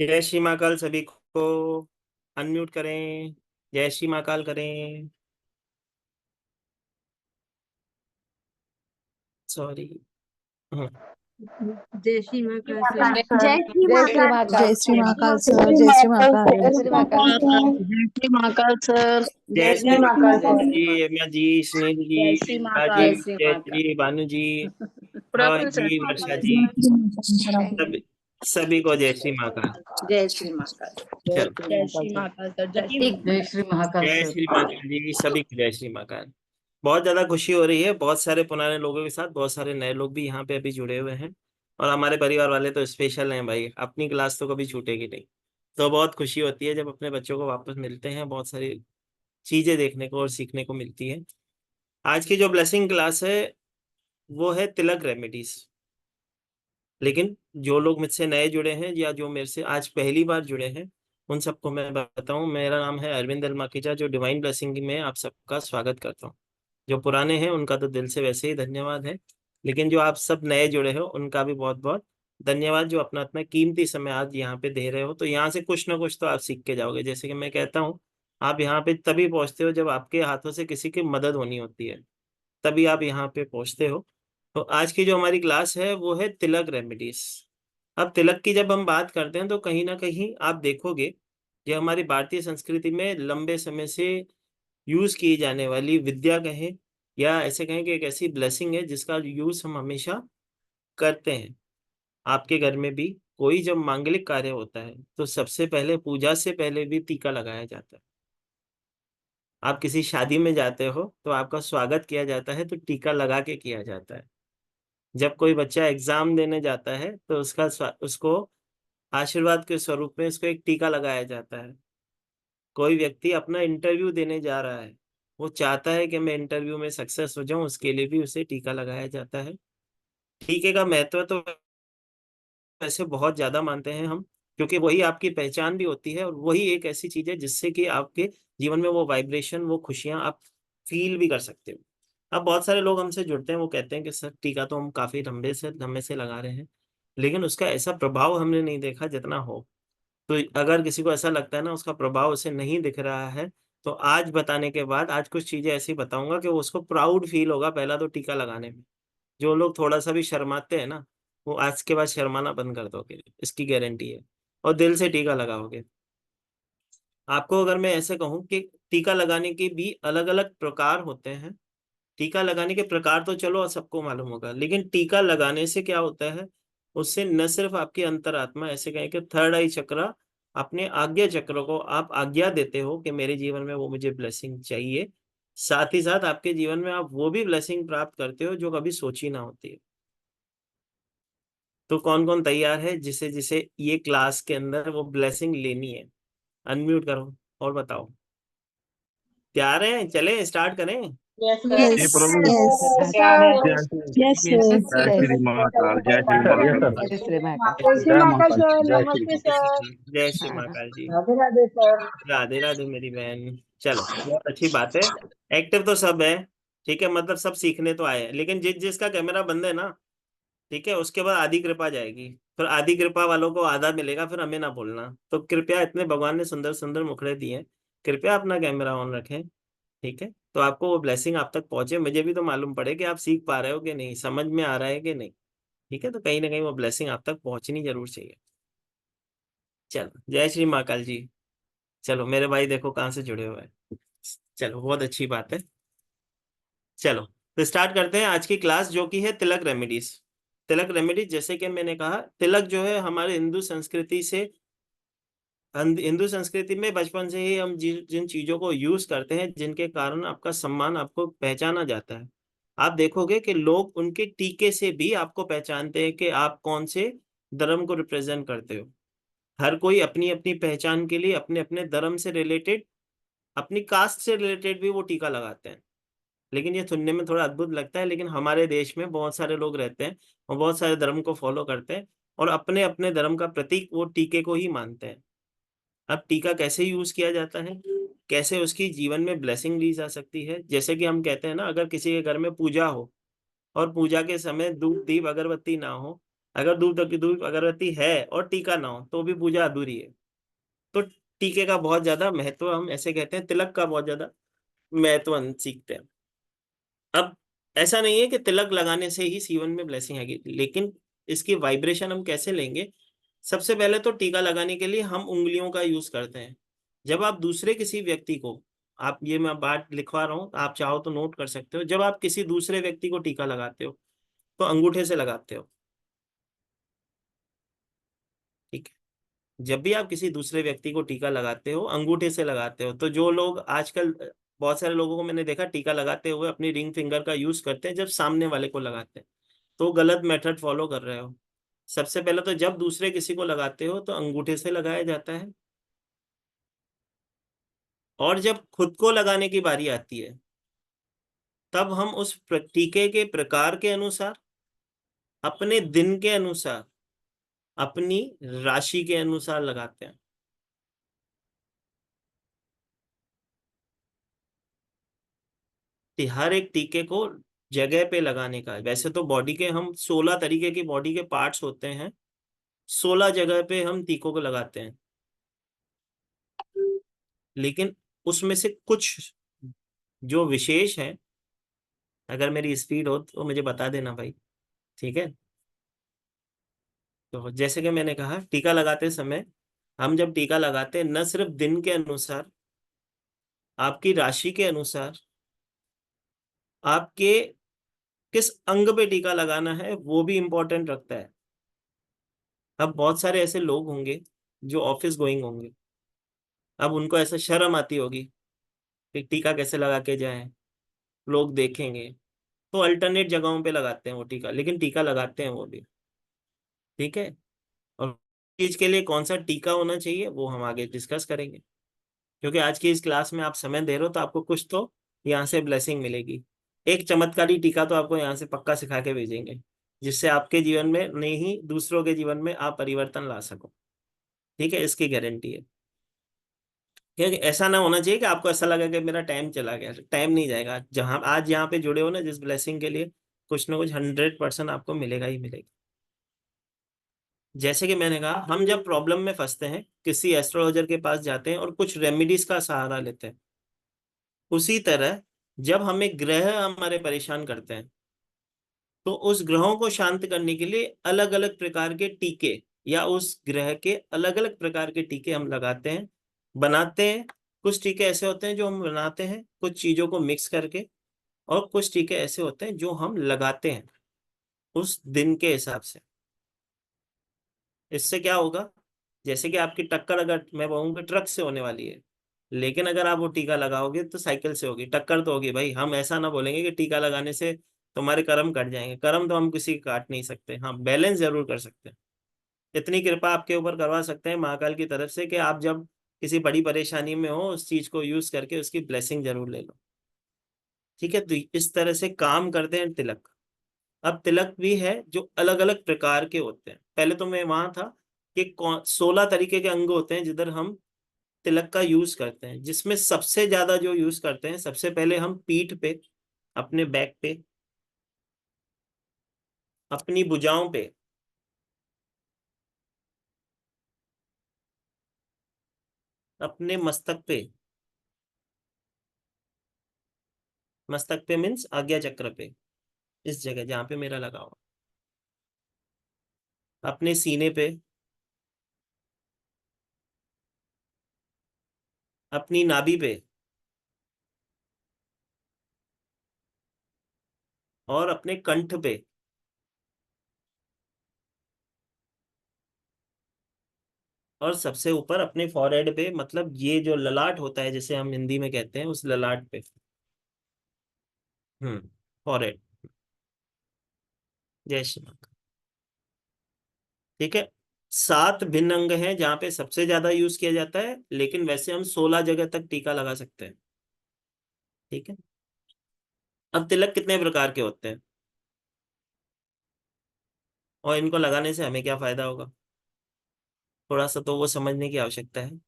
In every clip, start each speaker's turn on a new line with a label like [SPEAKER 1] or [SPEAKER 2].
[SPEAKER 1] जय श्री महाकाल सभी को। अनम्यूट करें। जय श्री महाकाल करें। सॉरी।
[SPEAKER 2] जय श्री महाकाल सर।
[SPEAKER 3] जय श्री
[SPEAKER 4] जय श्री
[SPEAKER 3] महाकाल।
[SPEAKER 4] महाकाल।
[SPEAKER 5] जय श्री महाकाल सर। जय श्री महाकाल।
[SPEAKER 4] जय श्री महाकाल।
[SPEAKER 3] जय श्री महाकाल सर।
[SPEAKER 1] जय श्री
[SPEAKER 4] महाकाल
[SPEAKER 1] महाकाल
[SPEAKER 4] सर।
[SPEAKER 1] जी, रम्या जी, स्नेह जी,
[SPEAKER 4] जय श्री
[SPEAKER 1] विमला
[SPEAKER 4] महाकाल।
[SPEAKER 1] जी,
[SPEAKER 4] जय श्री
[SPEAKER 1] जय
[SPEAKER 4] महाकाल।
[SPEAKER 1] श्री भानु जी,
[SPEAKER 3] प्रभु
[SPEAKER 1] हवन
[SPEAKER 3] सर।
[SPEAKER 1] जी, वर्षा जी, सभी को जय श्री महाकाल।
[SPEAKER 4] जय श्री महाकाल।
[SPEAKER 1] चलो,
[SPEAKER 4] जय श्री महाकाल सर।
[SPEAKER 5] जय श्री महाकाल
[SPEAKER 1] जय
[SPEAKER 5] सर।
[SPEAKER 1] श्री महाकाल जी, सभी को जय श्री महाकाल। बहुत ज्यादा खुशी हो रही है, बहुत सारे पुराने लोगों के साथ बहुत सारे नए लोग भी यहाँ पे अभी जुड़े हुए हैं। और हमारे परिवार वाले तो स्पेशल हैं भाई, अपनी क्लास तो कभी छूटेगी नहीं। तो बहुत खुशी होती है जब अपने बच्चों को वापस मिलते हैं, बहुत सारी चीजें देखने को और सीखने को मिलती है। आज की जो ब्लेसिंग क्लास है वो है तिलक रेमेडीज। लेकिन जो लोग मुझसे नए जुड़े हैं या जो मेरे से आज पहली बार जुड़े हैं, उन सबको मैं बताऊं, मेरा नाम है अरविंद अलमाकीजा, जो डिवाइन ब्लेसिंग में आप सबका स्वागत करता हूं। जो पुराने हैं उनका तो दिल से वैसे ही धन्यवाद है, लेकिन जो आप सब नए जुड़े हो उनका भी बहुत बहुत धन्यवाद, जो अपना अपना कीमती समय आज यहाँ पे दे रहे हो। तो यहाँ से कुछ ना कुछ तो आप सीख के जाओगे। जैसे कि मैं कहता हूँ, आप यहाँ पे तभी पहुँचते हो जब आपके हाथों से किसी की मदद होनी होती है, तभी आप यहाँ पे पहुँचते हो। तो आज की जो हमारी क्लास है वो है तिलक रेमेडीज। अब तिलक की जब हम बात करते हैं तो कहीं ना कहीं आप देखोगे, ये हमारी भारतीय संस्कृति में लंबे समय से यूज की जाने वाली विद्या कहें या ऐसे कहें कि एक ऐसी ब्लेसिंग है जिसका यूज हम हमेशा करते हैं। आपके घर में भी कोई जब मांगलिक कार्य होता है तो सबसे पहले पूजा से पहले भी टीका लगाया जाता है। आप किसी शादी में जाते हो तो आपका स्वागत किया जाता है तो टीका लगा के किया जाता है। जब कोई बच्चा एग्जाम देने जाता है तो उसको आशीर्वाद के स्वरूप में उसको एक टीका लगाया जाता है। कोई व्यक्ति अपना इंटरव्यू देने जा रहा है, वो चाहता है कि मैं इंटरव्यू में सक्सेस हो जाऊं, उसके लिए भी उसे टीका लगाया जाता है। टीके का महत्व तो वैसे बहुत ज्यादा मानते हैं हम, क्योंकि वही आपकी पहचान भी होती है और वही एक ऐसी चीज है जिससे कि आपके जीवन में वो वाइब्रेशन, वो खुशियां आप फील भी कर सकते हो। अब बहुत सारे लोग हमसे जुड़ते हैं, वो कहते हैं कि सर टीका तो हम काफी लंबे से लगा रहे हैं, लेकिन उसका ऐसा प्रभाव हमने नहीं देखा जितना हो। तो अगर किसी को ऐसा लगता है ना उसका प्रभाव उसे नहीं दिख रहा है, तो आज बताने के बाद आज कुछ चीजें ऐसी बताऊंगा कि वो उसको प्राउड फील होगा पहला तो टीका लगाने में। जो लोग थोड़ा सा भी शर्माते हैं ना, वो आज के बाद शर्माना बंद कर दोगे, इसकी गारंटी है। और दिल से टीका लगाओगे। आपको अगर मैं ऐसे कहूँ कि टीका लगाने के भी अलग अलग प्रकार होते हैं। टीका लगाने के प्रकार तो चलो सबको मालूम होगा, लेकिन टीका लगाने से क्या होता है, उससे न सिर्फ आपकी अंतरात्मा, ऐसे कहें कि थर्ड आई चक्र, अपने आज्ञा चक्र को आप आज्ञा देते हो कि मेरे जीवन में वो मुझे ब्लेसिंग चाहिए, साथ ही साथ आपके जीवन में आप वो भी ब्लेसिंग प्राप्त करते हो जो कभी सोची ना होती है। तो कौन कौन तैयार है जिसे जिसे ये क्लास के अंदर वो ब्लेसिंग लेनी है? अनम्यूट करो और बताओ। तैयार हैं? चलें स्टार्ट करें।
[SPEAKER 5] यस
[SPEAKER 4] यस
[SPEAKER 5] प्रभु।
[SPEAKER 4] यस
[SPEAKER 3] यस
[SPEAKER 4] जय
[SPEAKER 3] सर।
[SPEAKER 4] श्री महाकाल। जय श्री महाकाल।
[SPEAKER 5] जय श्री महाकाल।
[SPEAKER 4] जय श्री महाकाल सर।
[SPEAKER 3] नमस्ते सर।
[SPEAKER 1] जय श्री महाकाल जी।
[SPEAKER 4] राधे राधे सर।
[SPEAKER 1] राधे राधे मेरी बहन। चलो, बहुत अच्छी बात है। एक्टिव तो सब है, ठीक है, मतलब सब सीखने तो आए हैं, लेकिन जिसका कैमरा बंद है ना, ठीक है, उसके बाद आधी कृपा जाएगी। फिर आधी कृपा वालों को आधा मिलेगा, फिर हमें ना बोलना। तो कृपया, इतने भगवान ने सुंदर सुंदर मुखड़े दिए हैं, कृपया अपना कैमरा ऑन रखें, ठीक है, तो आपको वो ब्लेसिंग आप तक पहुंचे। मुझे भी तो मालूम पड़े कि आप सीख पा रहे हो कि नहीं, समझ में आ रहा है कि नहीं, ठीक है, तो कहीं ना कहीं वो ब्लेसिंग आप तक पहुंचनी जरूर चाहिए। चलो, जय श्री महाकाल जी। चलो मेरे भाई देखो कहाँ से जुड़े हुए हैं। चलो, बहुत अच्छी बात है। चलो, तो स्टार्ट करते हैं आज की क्लास, जो कि है तिलक रेमेडीज। तिलक रेमेडीज, जैसे कि मैंने कहा, तिलक जो है हमारे हिंदू संस्कृति से, हिंदू संस्कृति में बचपन से ही हम जिन चीजों को यूज करते हैं, जिनके कारण आपका सम्मान, आपको पहचाना जाता है। आप देखोगे कि लोग उनके टीके से भी आपको पहचानते हैं कि आप कौन से धर्म को रिप्रेजेंट करते हो। हर कोई अपनी अपनी पहचान के लिए अपने अपने धर्म से रिलेटेड, अपनी कास्ट से रिलेटेड भी वो टीका लगाते हैं। लेकिन ये सुनने में थोड़ा अद्भुत लगता है, लेकिन हमारे देश में बहुत सारे लोग रहते हैं और बहुत सारे धर्म को फॉलो करते हैं और अपने अपने धर्म का प्रतीक वो टीके को ही मानते हैं। अब टीका कैसे यूज किया जाता है, कैसे उसकी जीवन में ब्लेसिंग ली जा सकती है, जैसे कि हम कहते हैं ना, अगर किसी के घर में पूजा हो और पूजा के समय धूप दीप अगरबत्ती ना हो, अगर धूप तक की धूप अगरबत्ती है और टीका ना हो तो भी पूजा अधूरी है। तो टीके का बहुत ज्यादा महत्व, हम ऐसे कहते हैं तिलक का बहुत ज्यादा महत्व हम सीखते हैं। अब ऐसा नहीं है कि तिलक लगाने से ही जीवन में ब्लेसिंग आएगी, लेकिन इसकी वाइब्रेशन हम कैसे लेंगे। सबसे पहले तो टीका लगाने के लिए हम उंगलियों का यूज करते हैं। जब आप दूसरे किसी व्यक्ति को, आप ये मैं बात लिखवा रहा हूँ, आप चाहो तो नोट कर सकते हो, जब आप किसी दूसरे व्यक्ति को टीका लगाते हो तो अंगूठे से लगाते हो। ठीक है, जब भी आप किसी दूसरे व्यक्ति को टीका लगाते हो अंगूठे से लगाते हो। तो जो लोग आजकल, बहुत सारे लोगों को मैंने देखा टीका लगाते हुए अपनी रिंग फिंगर का यूज करते हैं जब सामने वाले को लगाते हैं, तो गलत मेथड फॉलो कर रहे हो। सबसे पहले तो जब दूसरे किसी को लगाते हो तो अंगूठे से लगाया जाता है, और जब खुद को लगाने की बारी आती है तब हम उस टीके के प्रकार के अनुसार, अपने दिन के अनुसार, अपनी राशि के अनुसार लगाते हैं। हर एक टीके को जगह पे लगाने का है। वैसे तो बॉडी के हम 16 तरीके की बॉडी के पार्ट्स होते हैं, 16 जगह पे हम टीकों को लगाते हैं, लेकिन उसमें से कुछ जो विशेष है, अगर मेरी स्पीड हो तो मुझे बता देना भाई। ठीक है, तो जैसे कि मैंने कहा टीका लगाते समय, हम जब टीका लगाते हैं न सिर्फ दिन के अनुसार, आपकी राशि के अनुसार, आपके किस अंग पे टीका लगाना है वो भी इंपॉर्टेंट रखता है। अब बहुत सारे ऐसे लोग होंगे जो ऑफिस गोइंग होंगे, अब उनको ऐसा शर्म आती होगी कि टीका कैसे लगा के जाएं, लोग देखेंगे, तो अल्टरनेट जगहों पे लगाते हैं वो टीका, लेकिन टीका लगाते हैं वो भी। ठीक है, और चीज के लिए कौन सा टीका होना चाहिए वो हम आगे डिस्कस करेंगे, क्योंकि आज की इस क्लास में आप समय दे रहे हो तो आपको कुछ तो यहाँ से ब्लेसिंग मिलेगी। एक चमत्कारी टीका तो आपको यहाँ से पक्का सिखा के भेजेंगे, जिससे आपके जीवन में नहीं दूसरों के जीवन में आप परिवर्तन ला सको। ठीक है, इसकी गारंटी है। क्योंकि ऐसा ना होना चाहिए कि आपको ऐसा लगा कि मेरा टाइम चला गया। टाइम नहीं जाएगा, जहां आज यहाँ पे जुड़े हो ना जिस ब्लेसिंग के लिए, कुछ ना कुछ 100% आपको मिलेगा ही मिलेगा। जैसे कि मैंने कहा, हम जब प्रॉब्लम में फंसते हैं किसी एस्ट्रोलॉजर के पास जाते हैं और कुछ रेमेडीज का सहारा लेते हैं, उसी तरह जब हमें ग्रह हमारे परेशान करते हैं तो उस ग्रहों को शांत करने के लिए अलग अलग प्रकार के टीके, या उस ग्रह के अलग अलग प्रकार के टीके हम लगाते हैं, बनाते हैं। कुछ टीके ऐसे होते हैं जो हम बनाते हैं कुछ चीजों को मिक्स करके, और कुछ टीके ऐसे होते हैं जो हम लगाते हैं उस दिन के हिसाब से। इससे क्या होगा, जैसे कि आपकी टक्कर अगर मैं कहूँगा ट्रक से होने वाली है, लेकिन अगर आप वो टीका लगाओगे तो साइकिल से होगी। टक्कर तो होगी भाई, हम ऐसा ना बोलेंगे कि टीका लगाने से तुम्हारे कर्म कट जाएंगे। कर्म तो हम किसी के काट नहीं सकते, हाँ बैलेंस जरूर कर सकते हैं। इतनी कृपा आपके ऊपर करवा सकते हैं महाकाल की तरफ से कि आप जब किसी बड़ी परेशानी में हो उस चीज को यूज करके उसकी ब्लेसिंग जरूर ले लो। ठीक है, तो इस तरह से काम करते हैं तिलक। अब तिलक भी है जो अलग अलग प्रकार के होते हैं। पहले तो मैं वहां था कि 16 तरीके के अंग होते हैं जिधर हम तिलक का यूज करते हैं, जिसमें सबसे ज्यादा जो यूज करते हैं, सबसे पहले हम पीठ पे, अपने बैक पे, अपनी भुजाओं पे, अपने मस्तक पे, मस्तक पे मीन्स आज्ञा चक्र पे, इस जगह जहां पे मेरा लगा हुआ, अपने सीने पे, अपनी नाभि पे, और अपने कंठ पे। और सबसे ऊपर अपने फॉरहेड पे, मतलब ये जो ललाट होता है जिसे हम हिंदी में कहते हैं, उस ललाट पे। फॉरहेड। जय श्री राम। ठीक है, 7 भिन्न अंग हैं जहां पे सबसे ज्यादा यूज किया जाता है, लेकिन वैसे हम 16 जगह तक टीका लगा सकते हैं। ठीक है, अब तिलक कितने प्रकार के होते हैं और इनको लगाने से हमें क्या फायदा होगा, थोड़ा सा तो वो समझने की आवश्यकता है।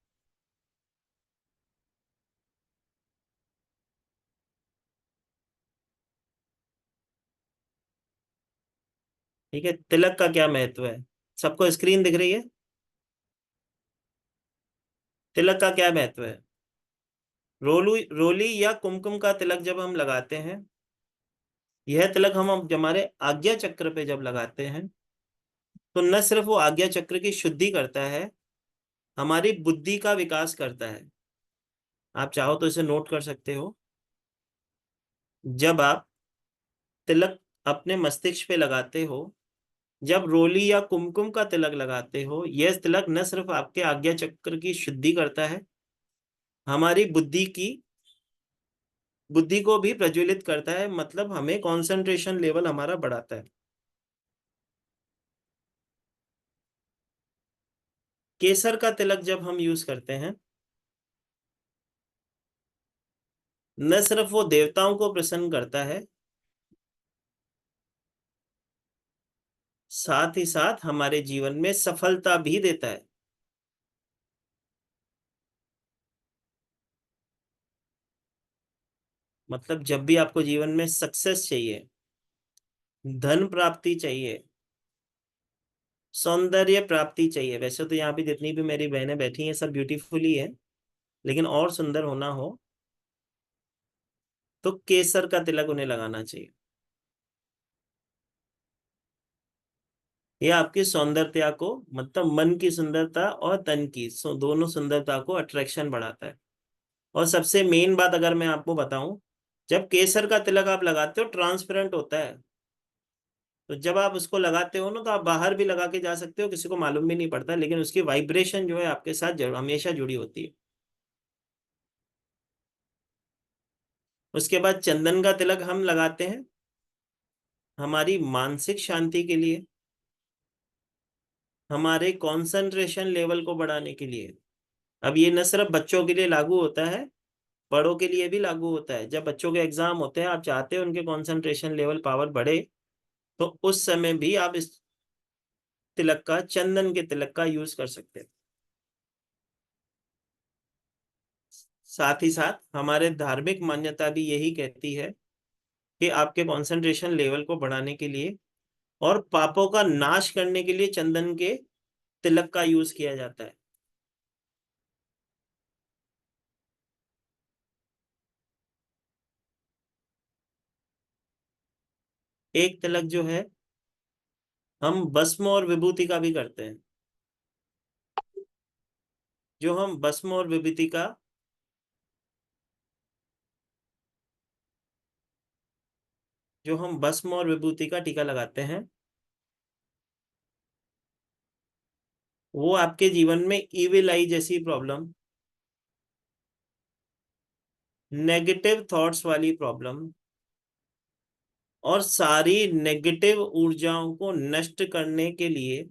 [SPEAKER 1] ठीक है, तिलक का क्या महत्व है? सबको स्क्रीन दिख रही है? तिलक का क्या महत्व है? रोली या कुमकुम का तिलक जब हम लगाते हैं, यह तिलक हम हमारे आज्ञा चक्र पे जब लगाते हैं, तो न सिर्फ वो आज्ञा चक्र की शुद्धि करता है, हमारी बुद्धि का विकास करता है। आप चाहो तो इसे नोट कर सकते हो। जब आप तिलक अपने मस्तिष्क पे लगाते हो, जब रोली या कुमकुम का तिलक लगाते हो, यह तिलक न सिर्फ आपके आज्ञा चक्र की शुद्धि करता है, हमारी बुद्धि को भी प्रज्वलित करता है, मतलब हमें कंसंट्रेशन लेवल हमारा बढ़ाता है। केसर का तिलक जब हम यूज करते हैं, न सिर्फ वो देवताओं को प्रसन्न करता है, साथ ही साथ हमारे जीवन में सफलता भी देता है। मतलब जब भी आपको जीवन में सक्सेस चाहिए, धन प्राप्ति चाहिए, सौंदर्य प्राप्ति चाहिए, वैसे तो यहाँ पे जितनी भी मेरी बहनें बैठी हैं सब ब्यूटीफुल ही है, लेकिन और सुंदर होना हो तो केसर का तिलक उन्हें लगाना चाहिए। यह आपकी सौंदर्यता को, मतलब मन की सुंदरता और तन की दोनों सुंदरता को अट्रैक्शन बढ़ाता है। और सबसे मेन बात अगर मैं आपको बताऊं, जब केसर का तिलक आप लगाते हो ट्रांसपेरेंट होता है, तो जब आप उसको लगाते हो ना, तो आप बाहर भी लगा के जा सकते हो, किसी को मालूम भी नहीं पड़ता, लेकिन उसकी वाइब्रेशन जो है आपके साथ हमेशा जुड़ी होती है। उसके बाद चंदन का तिलक हम लगाते हैं हमारी मानसिक शांति के लिए, हमारे कंसंट्रेशन लेवल को बढ़ाने के लिए। अब ये न सिर्फ बच्चों के लिए लागू होता है, बड़ों के लिए भी लागू होता है। जब बच्चों के एग्जाम होते हैं, आप चाहते हो उनके कंसंट्रेशन लेवल पावर बढ़े, तो उस समय भी आप इस तिलक का, चंदन के तिलक का यूज कर सकते हैं। साथ ही साथ हमारे धार्मिक मान्यता भी यही कहती है कि आपके कंसंट्रेशन लेवल को बढ़ाने के लिए और पापों का नाश करने के लिए चंदन के तिलक का यूज किया जाता है। एक तिलक जो है हम भस्म और विभूति का भी करते हैं। जो हम भस्म और विभूति का जो हम भस्म और विभूति का टीका लगाते हैं, वो आपके जीवन में इविल आई जैसी प्रॉब्लम, नेगेटिव थॉट्स वाली प्रॉब्लम और सारी नेगेटिव ऊर्जाओं को नष्ट करने के लिए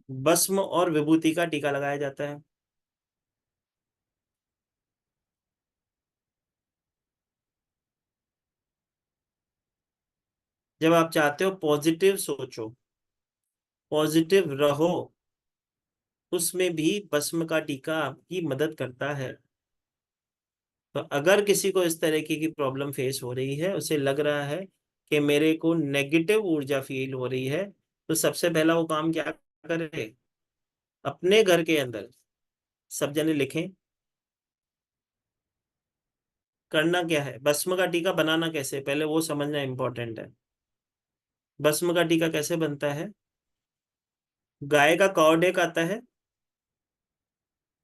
[SPEAKER 1] भस्म और विभूति का टीका लगाया जाता है। जब आप चाहते हो पॉजिटिव सोचो, पॉजिटिव रहो, उसमें भी भस्म का टीका आपकी मदद करता है। तो अगर किसी को इस तरीके की प्रॉब्लम फेस हो रही है, उसे लग रहा है कि मेरे को नेगेटिव ऊर्जा फील हो रही है, तो सबसे पहला वो काम क्या करे, अपने घर के अंदर सब जने लिखें करना क्या है। भस्म का टीका बनाना कैसे, पहले वो समझना इंपॉर्टेंट है। भस्म का टीका कैसे बनता है? गाय का काव डेक आता है,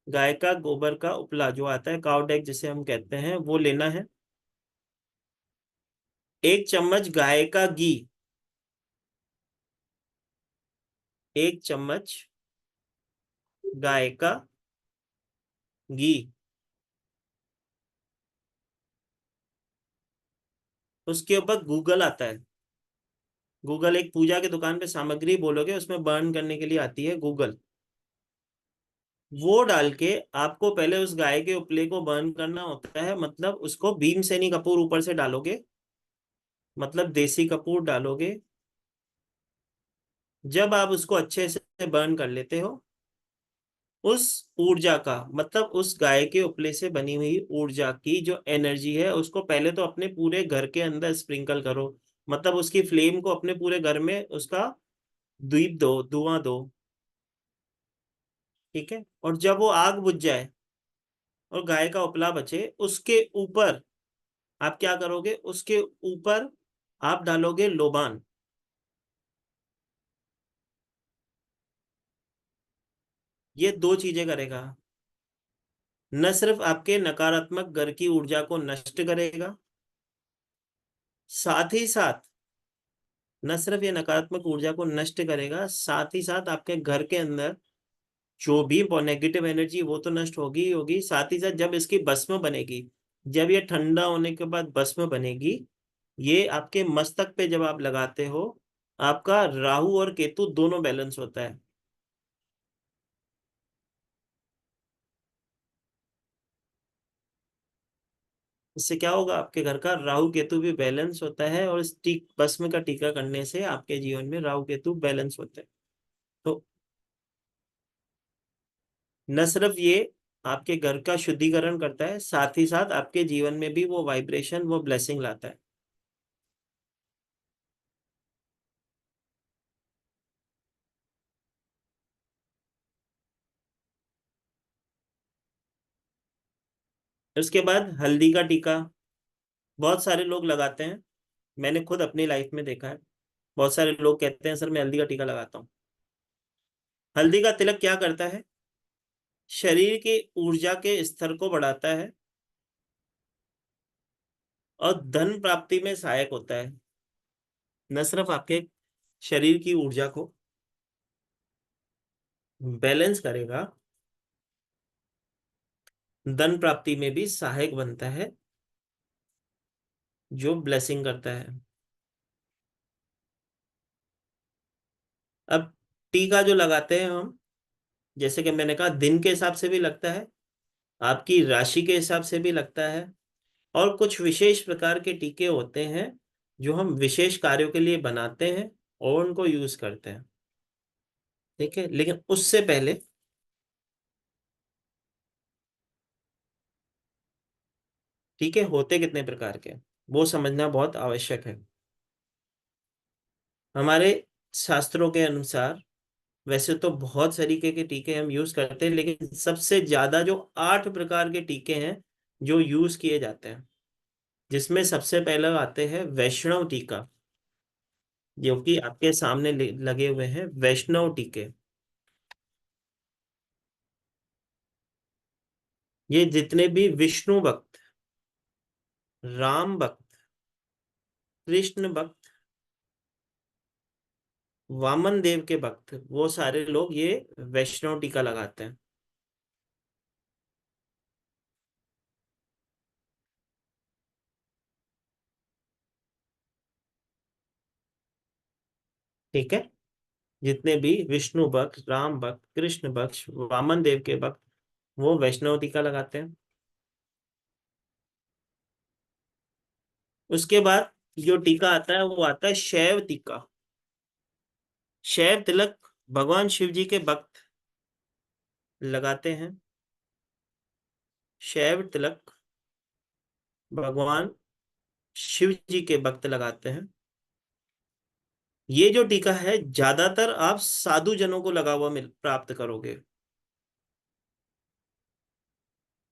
[SPEAKER 1] गाय का गोबर का उपला जो आता है, काव डेक जिसे हम कहते हैं, वो लेना है। 1 चम्मच गाय का घी, 1 चम्मच गाय का घी, उसके ऊपर गूगल आता है। गूगल एक पूजा की दुकान पे सामग्री बोलोगे, उसमें बर्न करने के लिए आती है गूगल। वो डाल के आपको पहले उस गाय के उपले को बर्न करना होता है, मतलब उसको भीमसेनी कपूर ऊपर से डालोगे, मतलब देसी कपूर डालोगे। जब आप उसको अच्छे से बर्न कर लेते हो, उस ऊर्जा का, मतलब उस गाय के उपले से बनी हुई ऊर्जा की जो एनर्जी है, उसको पहले तो अपने पूरे घर के अंदर स्प्रिंकल करो। मतलब उसकी फ्लेम को अपने पूरे घर में उसका द्वीप दो, धुआं दो। ठीक है, और जब वो आग बुझ जाए और गाय का उपला बचे, उसके ऊपर आप क्या करोगे, उसके ऊपर आप डालोगे लोबान। ये दो चीजें करेगा। न सिर्फ आपके नकारात्मक घर की ऊर्जा को नष्ट करेगा, साथ ही साथ न सिर्फ ये नकारात्मक ऊर्जा को नष्ट करेगा, साथ ही साथ आपके घर के अंदर जो भी नेगेटिव एनर्जी वो तो नष्ट होगी ही होगी, साथ ही साथ जब इसकी भस्म बनेगी, जब ये ठंडा होने के बाद भस्म बनेगी, ये आपके मस्तक पे जब आप लगाते हो, आपका राहु और केतु दोनों बैलेंस होता है। इससे क्या होगा, आपके घर का राहु केतु भी बैलेंस होता है, और इस भस्म का टीका करने से आपके जीवन में राहु केतु बैलेंस होते हैं। तो न सिर्फ ये आपके घर का शुद्धिकरण करता है, साथ ही साथ आपके जीवन में भी वो वाइब्रेशन, वो ब्लेसिंग लाता है। उसके बाद हल्दी का टीका बहुत सारे लोग लगाते हैं। मैंने खुद अपनी लाइफ में देखा है, बहुत सारे लोग कहते हैं सर मैं हल्दी का टीका लगाता हूँ। हल्दी का तिलक क्या करता है, शरीर की ऊर्जा के स्तर को बढ़ाता है और धन प्राप्ति में सहायक होता है। न सिर्फ आपके शरीर की ऊर्जा को बैलेंस करेगा, धन प्राप्ति में भी सहायक बनता है, जो ब्लेसिंग करता है। अब टीका जो लगाते हैं हम, जैसे कि मैंने कहा, दिन के हिसाब से भी लगता है, आपकी राशि के हिसाब से भी लगता है, और कुछ विशेष प्रकार के टीके होते हैं जो हम विशेष कार्यों के लिए बनाते हैं और उनको यूज करते हैं। ठीक है, लेकिन उससे पहले टीके होते कितने प्रकार के, वो समझना बहुत आवश्यक है। हमारे शास्त्रों के अनुसार वैसे तो बहुत तरीके के टीके हम यूज करते हैं, लेकिन सबसे ज्यादा जो 8 प्रकार के टीके हैं जो यूज किए जाते हैं, जिसमें सबसे पहले आते हैं वैष्णव टीका, जो कि आपके सामने लगे हुए हैं वैष्णव टीके। ये जितने भी विष्णु भक्त, राम भक्त, कृष्ण भक्त, वामन देव के भक्त, वो सारे लोग ये वैष्णव टीका लगाते हैं। ठीक है, जितने भी विष्णु भक्त, राम भक्त, कृष्ण भक्त, वामन देव के भक्त, वो वैष्णव टीका लगाते हैं। उसके बाद जो टीका आता है वो आता है शैव टीका। शैव तिलक भगवान शिव जी के भक्त लगाते हैं। शैव तिलक भगवान शिव जी के भक्त लगाते हैं। ये जो टीका है ज्यादातर आप साधु जनों को लगा हुआ मिल प्राप्त करोगे।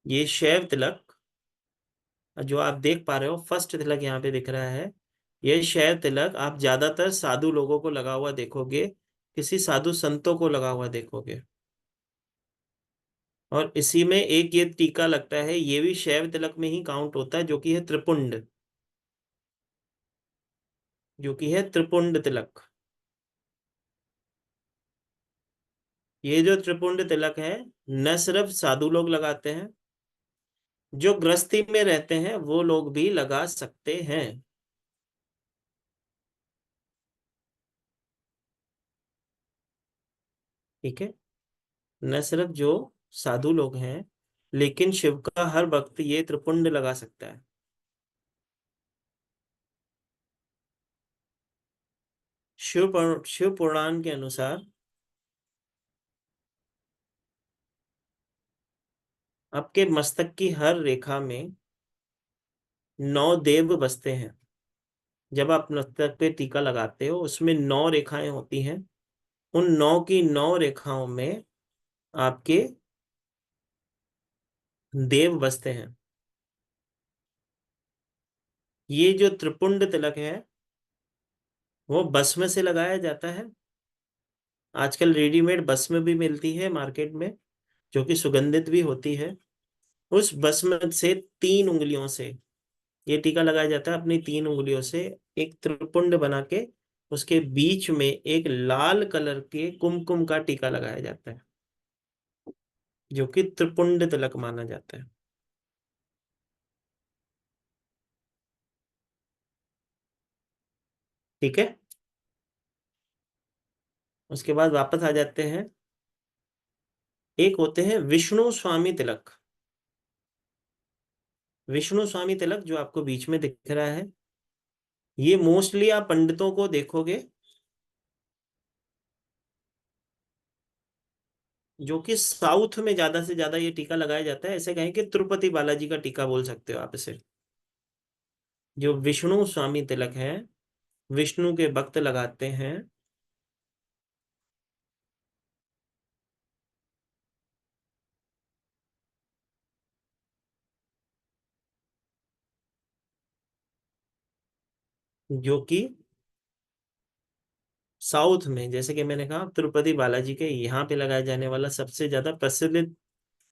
[SPEAKER 1] ये शैव तिलक जो आप देख पा रहे हो, फर्स्ट तिलक यहाँ पे दिख रहा है, ये शैव तिलक आप ज्यादातर साधु लोगों को लगा हुआ देखोगे, किसी साधु संतों को लगा हुआ देखोगे। और इसी में एक ये टीका लगता है, ये भी शैव तिलक में ही काउंट होता है, जो कि है त्रिपुंड, जो कि है त्रिपुंड तिलक। ये जो त्रिपुंड तिलक है, न सिर्फ साधु लोग लगाते हैं, जो गृहस्थी में रहते हैं वो लोग भी लगा सकते हैं। ठीक है, न सिर्फ जो साधु लोग हैं, लेकिन शिव का हर भक्त ये त्रिपुंड लगा सकता है। शिव पुराण के अनुसार आपके मस्तक की हर रेखा में 9 देव बसते हैं। जब आप मस्तक पे टीका लगाते हो उसमें 9 रेखाएं होती हैं, उन 9 की 9 रेखाओं में आपके देव बसते हैं। ये जो त्रिपुंड तिलक है वो भस्म से लगाया जाता है। आजकल रेडीमेड भस्म भी मिलती है मार्केट में, जो कि सुगंधित भी होती है। उस भस्म से 3 उंगलियों से ये टीका लगाया जाता है, अपनी 3 उंगलियों से एक त्रिपुंड बना के उसके बीच में एक लाल कलर के कुमकुम का टीका लगाया जाता है, जो कि त्रिपुंड तिलक माना जाता है। ठीक है, उसके बाद वापस आ जाते हैं। एक होते हैं विष्णु स्वामी तिलक। विष्णु स्वामी तिलक जो आपको बीच में दिख रहा है, ये मोस्टली आप पंडितों को देखोगे जो कि साउथ में ज्यादा से ज्यादा ये टीका लगाया जाता है। ऐसे कहें कि तिरुपति बालाजी का टीका बोल सकते हो आप इसे। जो विष्णु स्वामी तिलक है, विष्णु के भक्त लगाते हैं। जो कि साउथ में, जैसे कि मैंने कहा, तिरुपति बालाजी के यहाँ पे लगाया जाने वाला सबसे ज्यादा प्रसिद्ध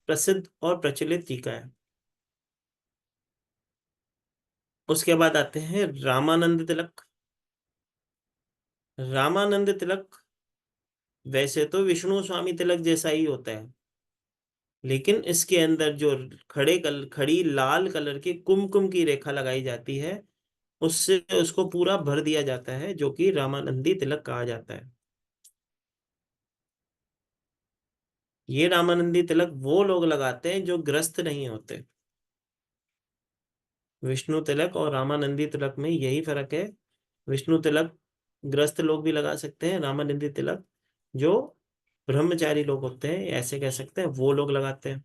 [SPEAKER 1] प्रसिद्ध और प्रचलित टीका है। उसके बाद आते हैं रामानंद तिलक। रामानंद तिलक वैसे तो विष्णु स्वामी तिलक जैसा ही होता है, लेकिन इसके अंदर जो खड़ी लाल कलर की कुमकुम की रेखा लगाई जाती है, उससे उसको पूरा भर दिया जाता है, जो कि रामानंदी तिलक कहा जाता है। ये रामानंदी तिलक वो लोग लगाते हैं जो ग्रस्त नहीं होते। विष्णु तिलक और रामानंदी तिलक में यही फर्क है। विष्णु तिलक ग्रस्त लोग भी लगा सकते हैं, रामानंदी तिलक जो ब्रह्मचारी लोग होते हैं, ऐसे कह सकते हैं, वो लोग लगाते हैं।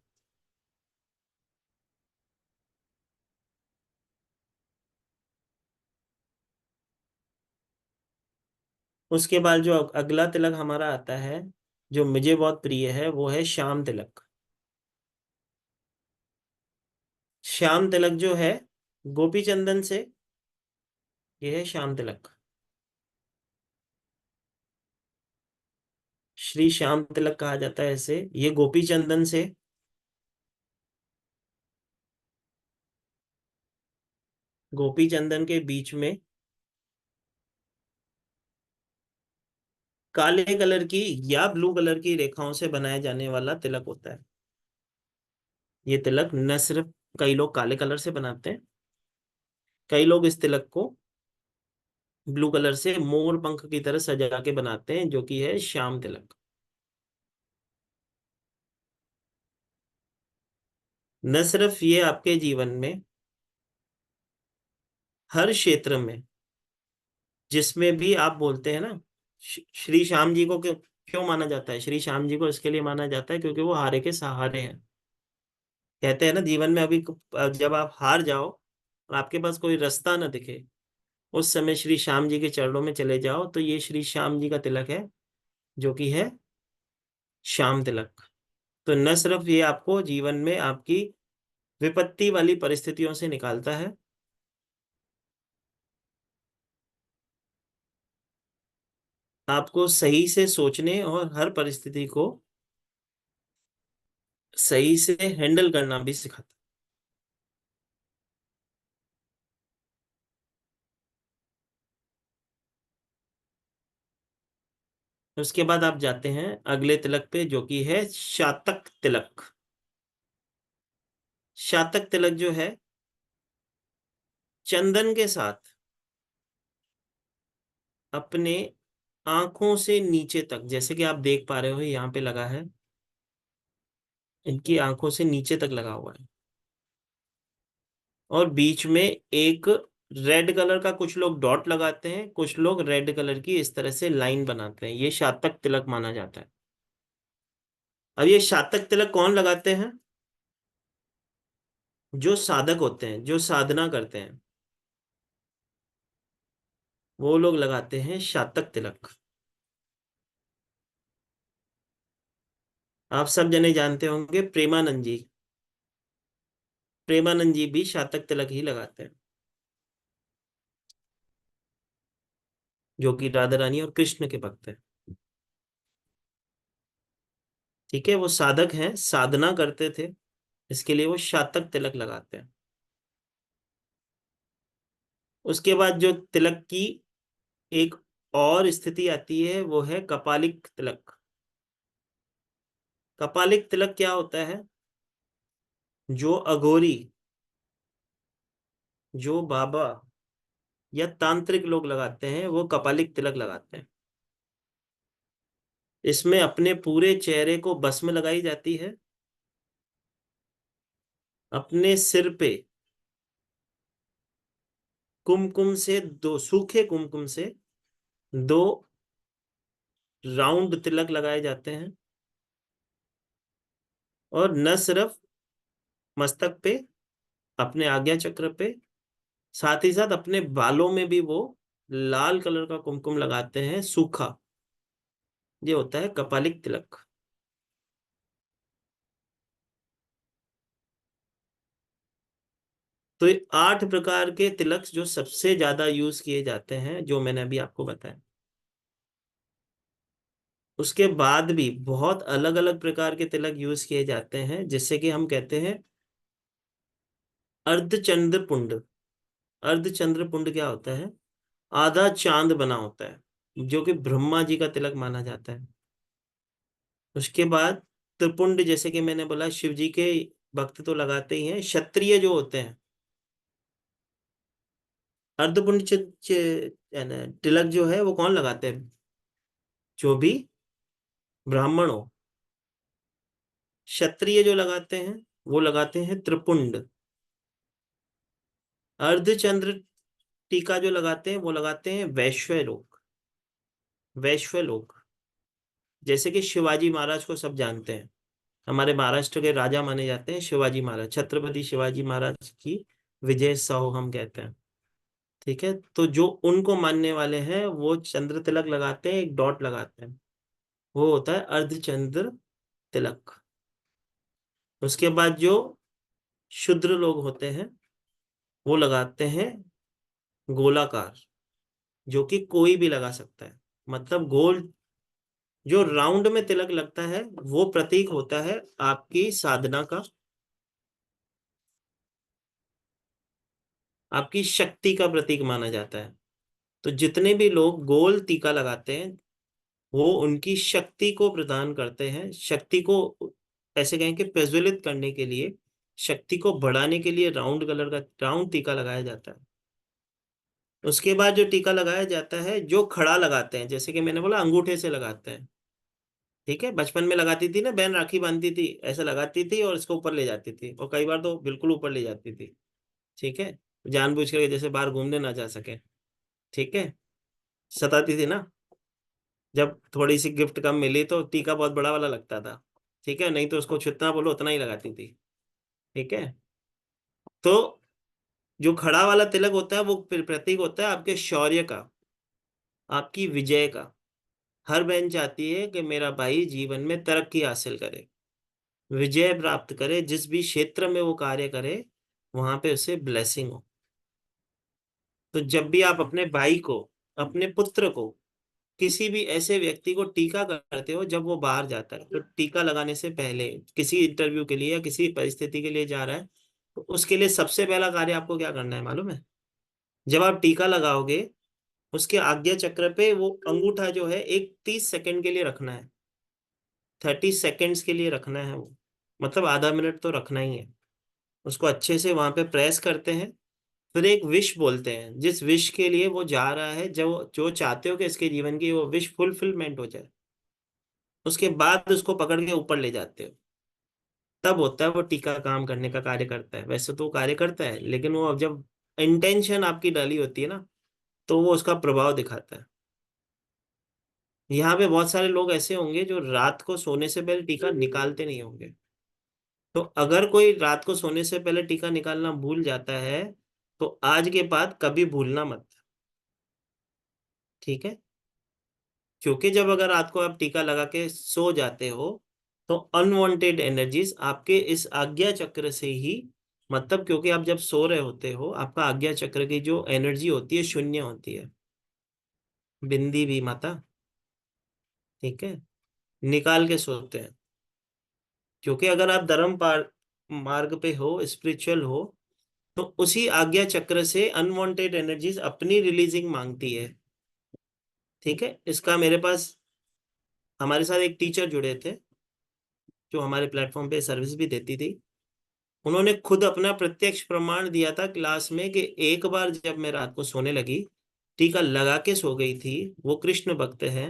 [SPEAKER 1] उसके बाद जो अगला तिलक हमारा आता है, जो मुझे बहुत प्रिय है, वो है श्याम तिलक। श्याम तिलक जो है गोपी चंदन से, ये है श्याम तिलक। श्री श्याम तिलक कहा जाता है इसे। ये गोपी चंदन से, गोपी चंदन के बीच में काले कलर की या ब्लू कलर की रेखाओं से बनाया जाने वाला तिलक होता है। ये तिलक न सिर्फ कई लोग काले कलर से बनाते हैं, कई लोग इस तिलक को ब्लू कलर से मोर पंख की तरह सजा के बनाते हैं, जो कि है श्याम तिलक। न सिर्फ ये आपके जीवन में हर क्षेत्र में, जिसमें भी आप बोलते हैं ना, श्री श्याम जी को क्यों क्यों माना जाता है? श्री श्याम जी को इसके लिए माना जाता है क्योंकि वो हारे के सहारे हैं। कहते हैं ना, जीवन में अभी जब आप हार जाओ और आपके पास कोई रास्ता ना दिखे, उस समय श्री श्याम जी के चरणों में चले जाओ, तो ये श्री श्याम जी का तिलक है, जो कि है श्याम तिलक। तो न सिर्फ ये आपको जीवन में आपकी विपत्ति वाली परिस्थितियों से निकालता है, आपको सही से सोचने और हर परिस्थिति को सही से हैंडल करना भी सिखाता है। उसके बाद आप जाते हैं अगले तिलक पे, जो कि है शातक तिलक। शातक तिलक जो है चंदन के साथ अपने आंखों से नीचे तक, जैसे कि आप देख पा रहे हो यहाँ पे लगा है, इनकी आंखों से नीचे तक लगा हुआ है, और बीच में एक रेड कलर का, कुछ लोग डॉट लगाते हैं, कुछ लोग रेड कलर की इस तरह से लाइन बनाते हैं। ये शातक तिलक माना जाता है। अब ये शातक तिलक कौन लगाते हैं? जो साधक होते हैं, जो साधना करते हैं। वो लोग लगाते हैं शातक तिलक। आप सब जने जानते होंगे प्रेमानंद जी। प्रेमानंद जी भी शातक तिलक ही लगाते हैं, जो कि राधा रानी और कृष्ण के भक्त हैं। ठीक है, वो साधक हैं, साधना करते थे, इसके लिए वो शातक तिलक लगाते हैं। उसके बाद जो तिलक की एक और स्थिति आती है वो है कपालिक तिलक। कपालिक तिलक क्या होता है? जो अघोरी, जो बाबा या तांत्रिक लोग लगाते हैं वो कपालिक तिलक लगाते हैं। इसमें अपने पूरे चेहरे को भस्म लगाई जाती है, अपने सिर पे कुमकुम से, दो सूखे कुमकुम से दो राउंड तिलक लगाए जाते हैं, और न सिर्फ मस्तक पे, अपने आज्ञा चक्र पे, साथ ही साथ अपने बालों में भी वो लाल कलर का कुमकुम लगाते हैं, सूखा। ये होता है कपालिक तिलक। तो ये 8 प्रकार के तिलक जो सबसे ज्यादा यूज किए जाते हैं, जो मैंने अभी आपको बताया। उसके बाद भी बहुत अलग अलग प्रकार के तिलक यूज किए जाते हैं, जिससे कि हम कहते हैं अर्धचंद्र पुंड। अर्धचंद्र पुंड क्या होता है? आधा चांद बना होता है, जो कि ब्रह्मा जी का तिलक माना जाता है। उसके बाद त्रिपुंड, जैसे कि मैंने बोला शिव जी के भक्त तो लगाते ही हैं। क्षत्रिय जो होते हैं, अर्धपुंड तिलक जो है वो कौन लगाते हैं? जो भी ब्राह्मण हो। क्षत्रिय जो लगाते हैं वो लगाते हैं त्रिपुंड। अर्धचंद्र टीका जो लगाते हैं वो लगाते हैं वैश्य लोग। वैश्य लोग, जैसे कि शिवाजी महाराज को सब जानते हैं, हमारे महाराष्ट्र के राजा माने जाते हैं शिवाजी महाराज, छत्रपति शिवाजी महाराज की विजय साहो हम कहते हैं। ठीक है, तो जो उनको मानने वाले हैं वो चंद्र तिलक लगाते हैं, एक डॉट लगाते हैं, वो होता है अर्धचंद्र तिलक। उसके बाद जो शूद्र लोग होते हैं वो लगाते हैं गोलाकार, जो कि कोई भी लगा सकता है। मतलब गोल, जो राउंड में तिलक लगता है वो प्रतीक होता है आपकी साधना का, आपकी शक्ति का प्रतीक माना जाता है। तो जितने भी लोग गोल टीका लगाते हैं वो उनकी शक्ति को प्रदान करते हैं। शक्ति को ऐसे कहें कि प्रज्वलित करने के लिए, शक्ति को बढ़ाने के लिए राउंड कलर का राउंड टीका लगाया जाता है। उसके बाद जो टीका लगाया जाता है, जो खड़ा लगाते हैं, जैसे कि मैंने बोला अंगूठे से लगाते हैं। ठीक है, बचपन में लगाती थी ना बहन, राखी बांधती थी, ऐसे लगाती थी और इसको ऊपर ले जाती थी, और कई बार तो बिल्कुल ऊपर ले जाती थी। ठीक है, जानबूझ कर, जैसे बाहर घूमने ना जा सके। ठीक है, सताती थी ना। जब थोड़ी सी गिफ्ट कम मिली तो टीका बहुत बड़ा वाला लगता था। ठीक है, नहीं तो उसको जितना बोलो उतना ही लगाती थी। ठीक है, तो जो खड़ा वाला तिलक होता है वो प्रतीक होता है आपके शौर्य का, आपकी विजय का। हर बहन चाहती है कि मेरा भाई जीवन में तरक्की हासिल करे, विजय प्राप्त करे, जिस भी क्षेत्र में वो कार्य करे वहां पे उसे ब्लेसिंग हो। तो जब भी आप अपने भाई को, अपने पुत्र को, किसी भी ऐसे व्यक्ति को टीका करते हो, जब वो बाहर जाता है तो टीका लगाने से पहले किसी इंटरव्यू के लिए या किसी परिस्थिति के लिए जा रहा है, तो उसके लिए सबसे पहला कार्य आपको क्या करना है मालूम है? जब आप टीका लगाओगे, उसके आज्ञा चक्र पे वो अंगूठा जो है एक 30 सेकंड के लिए रखना है। 30 सेकंड्स के लिए रखना है वो, मतलब आधा मिनट तो रखना ही है। उसको अच्छे से वहां पे प्रेस करते हैं, फिर एक विश बोलते हैं, जिस विश के लिए वो जा रहा है, जो जो चाहते हो कि इसके जीवन की वो विश फुलफिलमेंट हो जाए, उसके बाद उसको पकड़ के ऊपर ले जाते हो। तब होता है वो टीका काम करने का कार्य करता है। वैसे तो वो कार्य करता है, लेकिन वो अब जब इंटेंशन आपकी डाली होती है ना, तो वो उसका प्रभाव दिखाता है। यहाँ पे बहुत सारे लोग ऐसे होंगे जो रात को सोने से पहले टीका निकालते नहीं होंगे। तो अगर कोई रात को सोने से पहले टीका निकालना भूल जाता है, तो आज के बाद कभी भूलना मत। ठीक है, क्योंकि जब अगर रात को आप टीका लगा के सो जाते हो तो अनवांटेड एनर्जीज आपके इस आज्ञा चक्र से ही, मतलब क्योंकि आप जब सो रहे होते हो आपका आज्ञा चक्र की जो एनर्जी होती है शून्य होती है, बिंदी भी माता, ठीक है, निकाल के सोते हैं। क्योंकि अगर आप धर्म पार मार्ग पे हो, स्पिरिचुअल हो, तो उसी आज्ञा चक्र से अनवांटेड एनर्जीज अपनी रिलीजिंग मांगती है। ठीक है, इसका मेरे पास हमारे साथ एक टीचर जुड़े थे जो हमारे प्लेटफॉर्म पे सर्विस भी देती थी। उन्होंने खुद अपना प्रत्यक्ष प्रमाण दिया था क्लास में कि एक बार जब मैं रात को सोने लगी, टीका लगा के सो गई थी, वो कृष्ण भक्त है।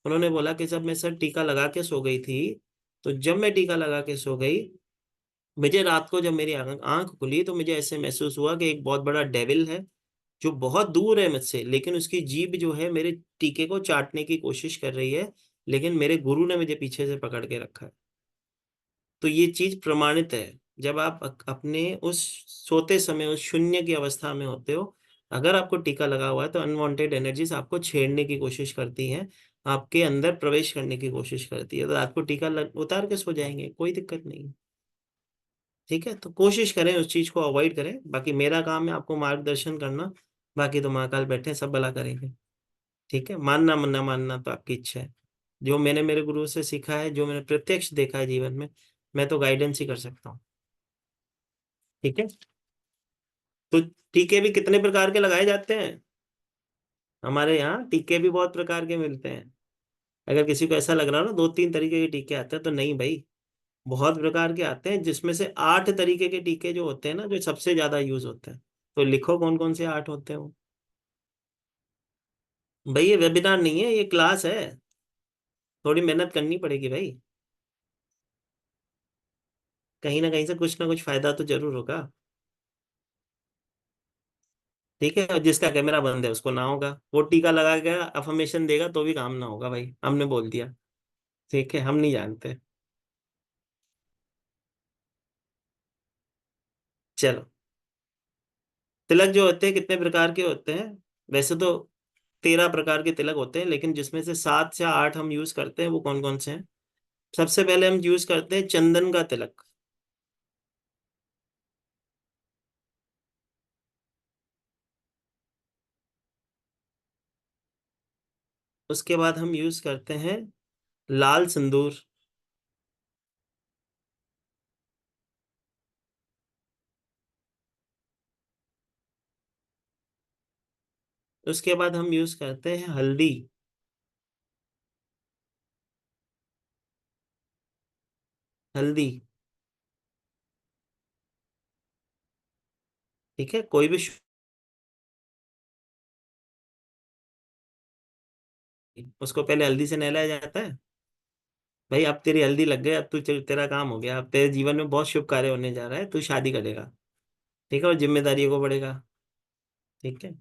[SPEAKER 1] उन्होंने बोला कि जब मैं सर टीका लगा के सो गई थी, तो जब मैं टीका लगा के सो गई, मुझे रात को जब मेरी आंख खुली तो मुझे ऐसे महसूस हुआ कि एक बहुत बड़ा डेविल है जो बहुत दूर है मुझसे, लेकिन उसकी जीभ जो है मेरे टीके को चाटने की कोशिश कर रही है, लेकिन मेरे गुरु ने मुझे पीछे से पकड़ के रखा है। तो ये चीज प्रमाणित है। जब आप अपने उस सोते समय उस शून्य की अवस्था में होते हो, अगर आपको टीका लगा हुआ है तो अनवांटेड एनर्जीज आपको छेड़ने की कोशिश करती हैं, आपके अंदर प्रवेश करने की कोशिश करती है। तो रात को टीका उतार के सो जाएंगे, कोई दिक्कत नहीं। ठीक है, तो कोशिश करें उस चीज को अवॉइड करें। बाकी मेरा काम है आपको मार्गदर्शन करना, बाकी तो महाकाल बैठे हैं, सब भला करेंगे। ठीक है, मानना ना मानना तो आपकी इच्छा है। जो मैंने मेरे गुरु से सीखा है, जो मैंने प्रत्यक्ष देखा है जीवन में, मैं तो गाइडेंस ही कर सकता हूँ। ठीक है, तो टीके भी कितने प्रकार के लगाए जाते हैं हमारे यहाँ? टीके भी बहुत प्रकार के मिलते हैं। अगर किसी को ऐसा लग रहा हो ना 2-3 तरीके के टीके आते हैं, तो नहीं भाई, बहुत प्रकार के आते हैं, जिसमें से 8 तरीके के टीके जो होते हैं ना, जो सबसे ज्यादा यूज होते हैं। तो लिखो कौन कौन से 8 होते हैं वो। भाई ये वेबिनार नहीं है, ये क्लास है, थोड़ी मेहनत करनी पड़ेगी भाई। कहीं ना कहीं से कुछ ना कुछ फायदा तो जरूर होगा। ठीक है, और जिसका कैमरा बंद है उसको ना होगा, वो टीका लगा के अफर्मेशन देगा तो भी काम ना होगा भाई, हमने बोल दिया। ठीक है, हम नहीं जानते। चलो, तिलक जो होते हैं कितने प्रकार के होते हैं? वैसे तो 13 प्रकार के तिलक होते हैं, लेकिन जिसमें से 7 या 8 हम यूज करते हैं, वो कौन कौन से हैं? सबसे पहले हम यूज करते हैं चंदन का तिलक। उसके बाद हम यूज करते हैं लाल सिंदूर। उसके बाद हम यूज करते हैं हल्दी। हल्दी, ठीक है, कोई भी उसको पहले हल्दी से नहलाया जाता है। भाई अब तेरी हल्दी लग गई, अब तू तेरा काम हो गया, अब तेरे जीवन में बहुत शुभ कार्य होने जा रहा है, तू शादी करेगा। ठीक है, और जिम्मेदारियों को बढ़ेगा। ठीक है,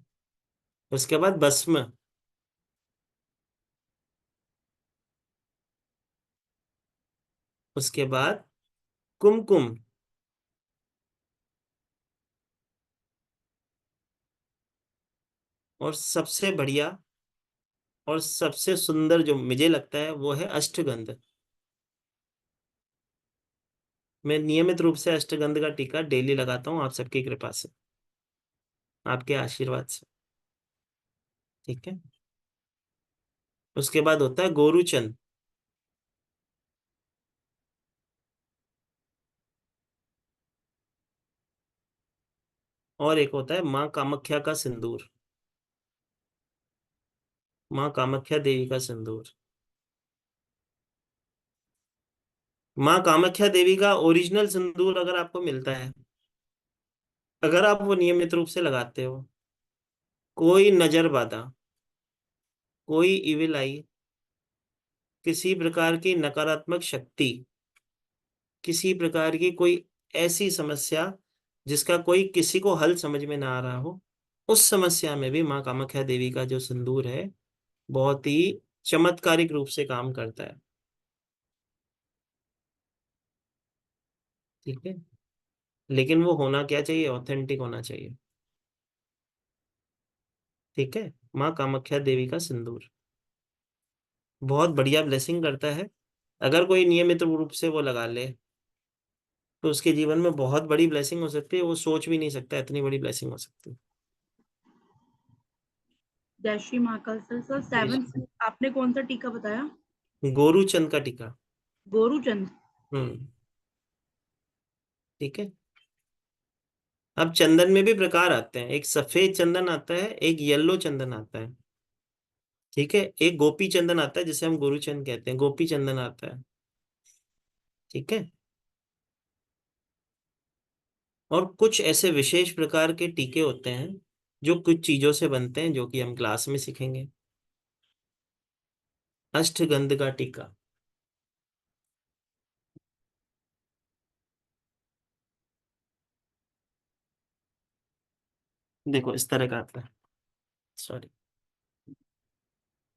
[SPEAKER 1] उसके बाद भस्म। उसके बाद कुमकुम। और सबसे बढ़िया और सबसे सुंदर जो मुझे लगता है वो है अष्टगंध। मैं नियमित रूप से अष्टगंध का टीका डेली लगाता हूँ, आप सबकी कृपा से, आपके आशीर्वाद से। ठीक है, उसके बाद होता है गोरुचंद। और एक होता है माँ कामाख्या का सिंदूर। माँ कामाख्या देवी का सिंदूर। माँ कामाख्या देवी का ओरिजिनल सिंदूर अगर आपको मिलता है, अगर आप वो नियमित रूप से लगाते हो, कोई नजर बाधा, कोई इविल आई, किसी प्रकार की नकारात्मक शक्ति, किसी प्रकार की कोई ऐसी समस्या जिसका कोई किसी को हल समझ में ना आ रहा हो, उस समस्या में भी माँ कामाख्या देवी का जो सिंदूर है बहुत ही चमत्कारिक रूप से काम करता है। ठीक है, लेकिन वो होना क्या चाहिए? ऑथेंटिक होना चाहिए। ठीक है, माँ कामाख्या देवी का सिंदूर। बहुत बढ़िया ब्लेसिंग करता है। अगर कोई नियमित रूप से वो लगा ले तो उसके जीवन में बहुत बड़ी ब्लेसिंग हो सकती है। वो सोच भी नहीं सकता इतनी बड़ी ब्लेसिंग हो सकती है।
[SPEAKER 4] जय श्री महाकाल सर। सर 7 आपने कौन सा टीका बताया?
[SPEAKER 1] गोरू चंद का टीका।
[SPEAKER 4] गोरूचंद।
[SPEAKER 1] हम्म। ठीक है। अब चंदन में भी प्रकार आते हैं। एक सफेद चंदन आता है, एक येलो चंदन आता है। ठीक है। एक गोपी चंदन आता है जिसे हम गोरूचंद कहते हैं, गोपी चंदन आता है। ठीक है। और कुछ ऐसे विशेष प्रकार के टीके होते हैं जो कुछ चीजों से बनते हैं, जो कि हम क्लास में सीखेंगे। अष्टगंध का टीका। देखो इस तरह का आता है। सॉरी।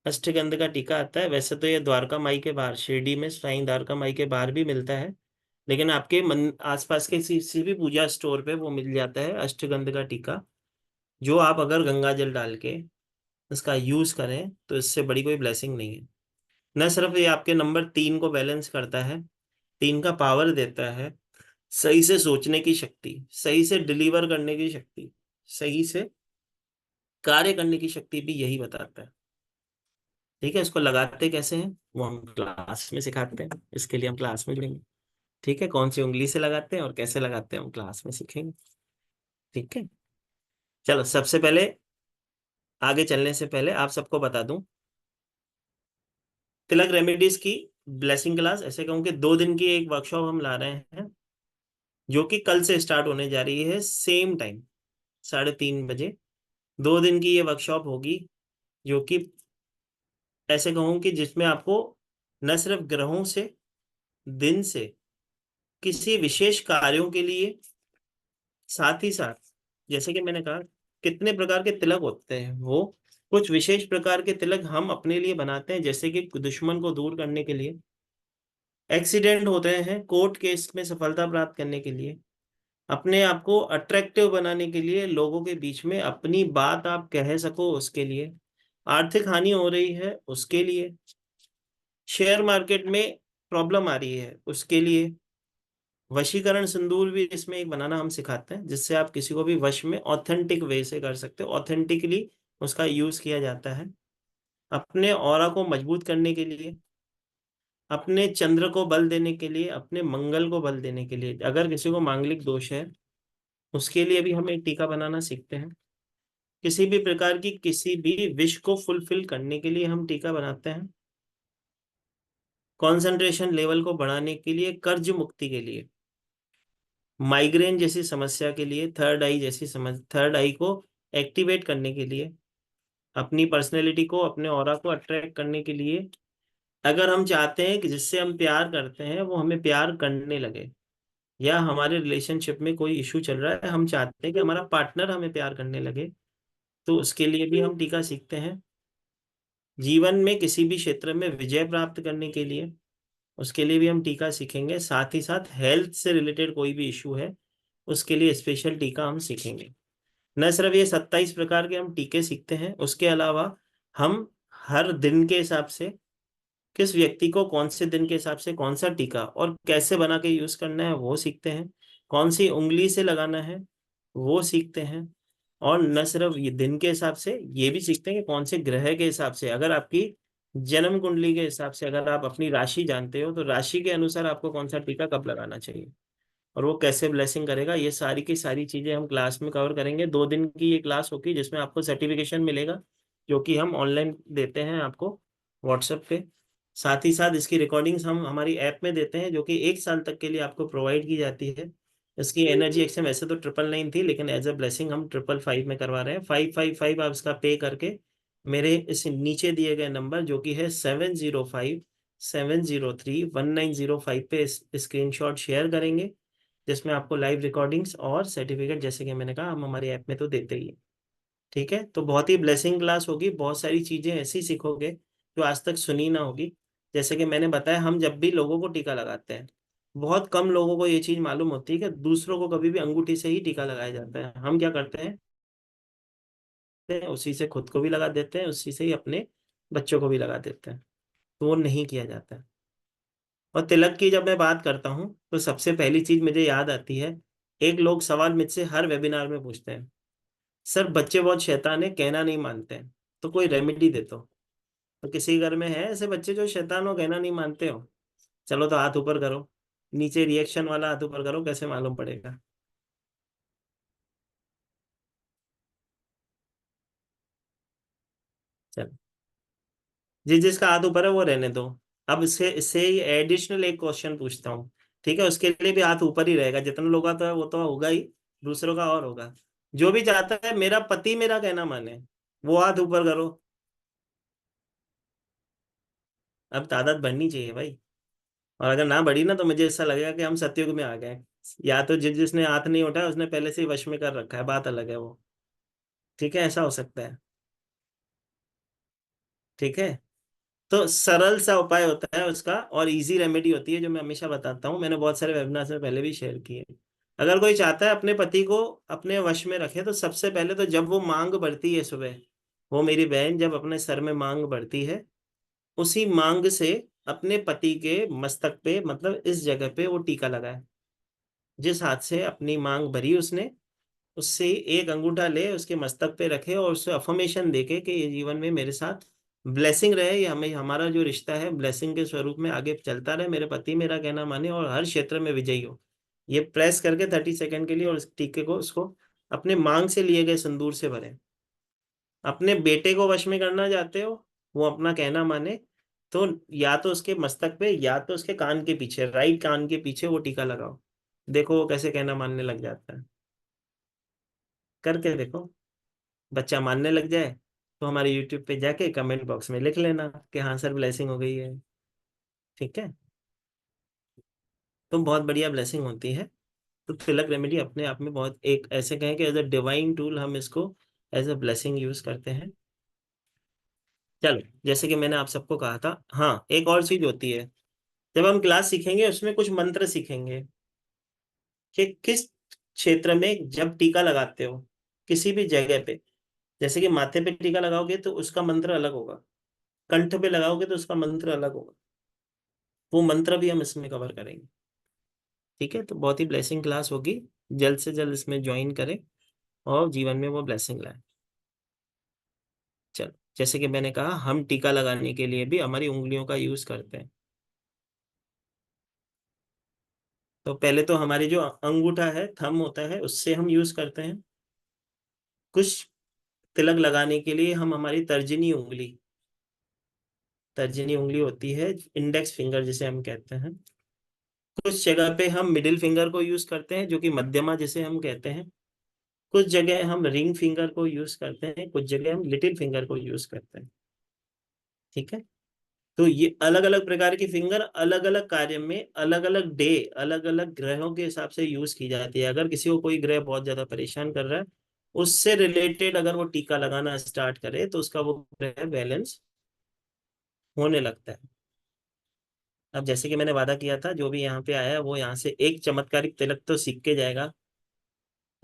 [SPEAKER 1] अष्टगंध का टीका आता है। वैसे तो ये द्वारका माई के बाहर, शिरडी में साईं द्वारका माई के बाहर भी मिलता है, लेकिन आपके मन आसपास के किसी भी पूजा स्टोर पे वो मिल जाता है अष्टगंध का टीका। जो आप अगर गंगा जल डाल के इसका यूज करें तो इससे बड़ी कोई ब्लेसिंग नहीं है। न सिर्फ ये आपके नंबर 3 को बैलेंस करता है, 3 का पावर देता है, सही से सोचने की शक्ति, सही से डिलीवर करने की शक्ति, सही से कार्य करने की शक्ति भी यही बताता है। ठीक है। इसको लगाते कैसे हैं वो हम क्लास में सिखाते हैं, इसके लिए हम क्लास में जुड़ेंगे। ठीक है। कौन सी उंगली से लगाते हैं और कैसे लगाते हैं हम क्लास में सीखेंगे। ठीक है। चलो सबसे पहले, आगे चलने से पहले आप सबको बता दूं, तिलक रेमेडीज की ब्लेसिंग क्लास, ऐसे कहूँ कि 2 दिन की एक वर्कशॉप हम ला रहे हैं, जो कि कल से स्टार्ट होने जा रही है, सेम टाइम 3:30 बजे। 2 दिन की ये वर्कशॉप होगी, जो कि ऐसे कहूँ कि जिसमें आपको न सिर्फ ग्रहों से, दिन से, किसी विशेष कार्यों के लिए, साथ ही साथ जैसे कि मैंने कहा कितने प्रकार के तिलक होते हैं, वो कुछ विशेष प्रकार के तिलक हम अपने लिए बनाते हैं, जैसे कि दुश्मन को दूर करने के लिए, एक्सीडेंट होते हैं कोर्ट केस में सफलता प्राप्त करने के लिए, अपने आप को अट्रैक्टिव बनाने के लिए, लोगों के बीच में अपनी बात आप कह सको उसके लिए, आर्थिक हानि हो रही है उसके लिए, शेयर मार्केट में प्रॉब्लम आ रही है उसके लिए। वशीकरण सिंदूर भी इसमें एक बनाना हम सिखाते हैं, जिससे आप किसी को भी वश में ऑथेंटिक वे से कर सकते हो, ऑथेंटिकली उसका यूज किया जाता है अपने ऑरा को मजबूत करने के लिए, अपने चंद्र को बल देने के लिए, अपने मंगल को बल देने के लिए। अगर किसी को मांगलिक दोष है उसके लिए भी हम एक टीका बनाना सीखते हैं। किसी भी प्रकार की किसी भी विश को फुलफिल करने के लिए हम टीका बनाते हैं। कंसंट्रेशन लेवल को बढ़ाने के लिए, कर्ज मुक्ति के लिए, माइग्रेन जैसी समस्या के लिए, थर्ड आई जैसी थर्ड आई को एक्टिवेट करने के लिए, अपनी पर्सनैलिटी को, अपने ऑरा को अट्रैक्ट करने के लिए। अगर हम चाहते हैं कि जिससे हम प्यार करते हैं वो हमें प्यार करने लगे, या हमारे रिलेशनशिप में कोई इशू चल रहा है, हम चाहते हैं कि हमारा पार्टनर हमें प्यार करने लगे, तो उसके लिए भी हम टीका सीखते हैं। जीवन में किसी भी क्षेत्र में विजय प्राप्त करने के लिए, उसके लिए भी हम टीका सीखेंगे। साथ ही साथ हेल्थ से रिलेटेड कोई भी इशू है उसके लिए स्पेशल टीका हम सीखेंगे। न सिर्फ ये 27 प्रकार के हम टीके सीखते हैं, उसके अलावा हम हर दिन के हिसाब से, किस व्यक्ति को कौन से दिन के हिसाब से कौन सा टीका और कैसे बना के यूज करना है वो सीखते हैं, कौन सी उंगली से लगाना है वो सीखते हैं। और न सिर्फ ये दिन के हिसाब से, ये भी सीखते हैं कि कौन से ग्रह के हिसाब से, अगर आपकी जन्म कुंडली के हिसाब से अगर आप अपनी राशि जानते हो तो राशि के अनुसार आपको कौन सा टीका कब लगाना चाहिए और वो कैसे ब्लेसिंग करेगा। ये सारी की सारी चीजें हम क्लास में कवर करेंगे। 2 दिन की ये क्लास होगी जिसमें आपको सर्टिफिकेशन मिलेगा, जो कि हम ऑनलाइन देते हैं आपको व्हाट्सएप पे। साथ ही साथ इसकी रिकॉर्डिंग्स हम हमारी ऐप में देते हैं, जो कि 1 साल तक के लिए आपको प्रोवाइड की जाती है। इसकी एनर्जी एक्सचेंज वैसे तो 999 थी, लेकिन एज अ ब्लेसिंग हम 555 में करवा रहे हैं। 555 आप इसका पे करके मेरे इस नीचे दिए गए नंबर, जो कि है 7057031905 पे स्क्रीन शॉट शेयर करेंगे, जिसमें आपको लाइव रिकॉर्डिंग्स और सर्टिफिकेट, जैसे कि मैंने कहा, हम हमारी ऐप में तो देते ही हैं। ठीक है। तो बहुत ही ब्लेसिंग क्लास होगी, बहुत सारी चीजें ऐसी सीखोगे जो आज तक सुनी ना होगी। जैसे कि मैंने बताया, हम जब भी लोगों को टीका लगाते हैं, बहुत कम लोगों को ये चीज मालूम होती है कि दूसरों को कभी भी अंगूठी से ही टीका लगाया जाता है। हम क्या करते हैं, हैं, उसी से खुद को भी लगा देते हैं, उसी से ही अपने बच्चों को भी लगा देते हैं। तो वो नहीं किया जाता है। और तिलक की जब मैं बात करता हूँ तो सबसे पहली चीज मुझे याद आती है, एक लोग सवाल मुझसे हर वेबिनार में पूछते हैं, सर बच्चे बहुत शैतान है, कहना नहीं मानते हैं, तो कोई रेमेडी दे दो। तो किसी घर में है ऐसे बच्चे जो शैतान हो, कहना नहीं मानते हो? चलो तो हाथ ऊपर करो, नीचे रिएक्शन वाला हाथ ऊपर करो, कैसे मालूम पड़ेगा? चलो, जिस जिसका हाथ ऊपर है वो रहने दो। अब इससे इससे एडिशनल एक क्वेश्चन पूछता हूँ, ठीक है? उसके लिए भी हाथ ऊपर ही रहेगा, जितने लोगों का तो है वो तो होगा ही, दूसरों का और होगा। जो भी चाहता है मेरा पति मेरा कहना माने, वो हाथ ऊपर करो। अब तादाद बढ़नी चाहिए भाई। और अगर ना बढ़ी ना तो मुझे ऐसा लगेगा कि हम सतयुग में आ गए। या तो जिसने हाथ नहीं उठाया उसने पहले से ही वश में कर रखा है, बात अलग है वो। ठीक है, ऐसा हो सकता है। ठीक है, तो सरल सा उपाय होता है उसका, और इजी रेमेडी होती है जो मैं हमेशा बताता हूँ, मैंने बहुत सारे वेबिनार्स में पहले भी शेयर किए। अगर कोई चाहता है अपने पति को अपने वश में रखे, तो सबसे पहले तो जब वो मांग बढ़ती है सुबह, वो मेरी बहन जब अपने सर में मांग बढ़ती है, उसी मांग से अपने पति के मस्तक पे, मतलब इस जगह पे वो टीका लगाए। जिस हाथ से अपनी मांग भरी उसने, उससे एक अंगूठा ले उसके मस्तक पे रखे और उससे अफर्मेशन देके कि ये जीवन में मेरे साथ ब्लेसिंग रहे, ये हमें हमारा जो रिश्ता है ब्लेसिंग के स्वरूप में आगे चलता रहे, मेरे पति मेरा कहना माने और हर क्षेत्र में विजयी हो। ये प्रेस करके 30 सेकंड के लिए, और इस टीके को उसको अपने मांग से लिए गए सिंदूर से भरें। अपने बेटे को वश में करना चाहते हो, वो अपना कहना माने, तो या तो उसके मस्तक पे या तो उसके कान के पीछे, राइट कान के पीछे वो टीका लगाओ। देखो वो कैसे कहना मानने लग जाता है। करके देखो, बच्चा मानने लग जाए तो हमारे यूट्यूब पे जाके कमेंट बॉक्स में लिख लेना कि हाँ सर ब्लेसिंग हो गई है। ठीक है, तो बहुत बढ़िया ब्लेसिंग होती है। तो तिलक रेमेडी अपने आप में बहुत, एक ऐसे कहें कि एज अ डिवाइन टूल हम इसको एज अ ब्लेसिंग यूज करते हैं। चलो, जैसे कि मैंने आप सबको कहा था, हाँ एक और चीज होती है, जब हम क्लास सीखेंगे उसमें कुछ मंत्र सीखेंगे कि किस क्षेत्र में जब टीका लगाते हो किसी भी जगह पे, जैसे कि माथे पे टीका लगाओगे तो उसका मंत्र अलग होगा, कंठ पे लगाओगे तो उसका मंत्र अलग होगा। वो मंत्र भी हम इसमें कवर करेंगे। ठीक है, तो बहुत ही ब्लेसिंग क्लास होगी, जल्द से जल्द इसमें ज्वाइन करें और जीवन में वो ब्लेसिंग लाएं। चलो, जैसे कि मैंने कहा, हम टीका लगाने के लिए भी हमारी उंगलियों का यूज करते हैं। तो पहले तो हमारी जो अंगूठा है, थंब होता है, उससे हम यूज करते हैं। कुछ तिलक लगाने के लिए हम हमारी तर्जनी उंगली होती है, इंडेक्स फिंगर जिसे हम कहते हैं। कुछ जगह पे हम मिडिल फिंगर को यूज करते हैं जो कि मध्यमा जिसे हम कहते हैं। कुछ जगह हम रिंग फिंगर को यूज करते हैं, कुछ जगह हम लिटिल फिंगर को यूज करते हैं। ठीक है, तो ये अलग अलग प्रकार की फिंगर अलग अलग कार्य में, अलग अलग डे, अलग अलग ग्रहों के हिसाब से यूज की जाती है। अगर किसी को कोई ग्रह बहुत ज्यादा परेशान कर रहा है, उससे रिलेटेड अगर वो टीका लगाना स्टार्ट करे तो उसका वो ग्रह बैलेंस होने लगता है। अब जैसे कि मैंने वादा किया था, जो भी यहाँ पे आया है वो यहाँ से एक चमत्कारिक तिलक तो सीख के जाएगा।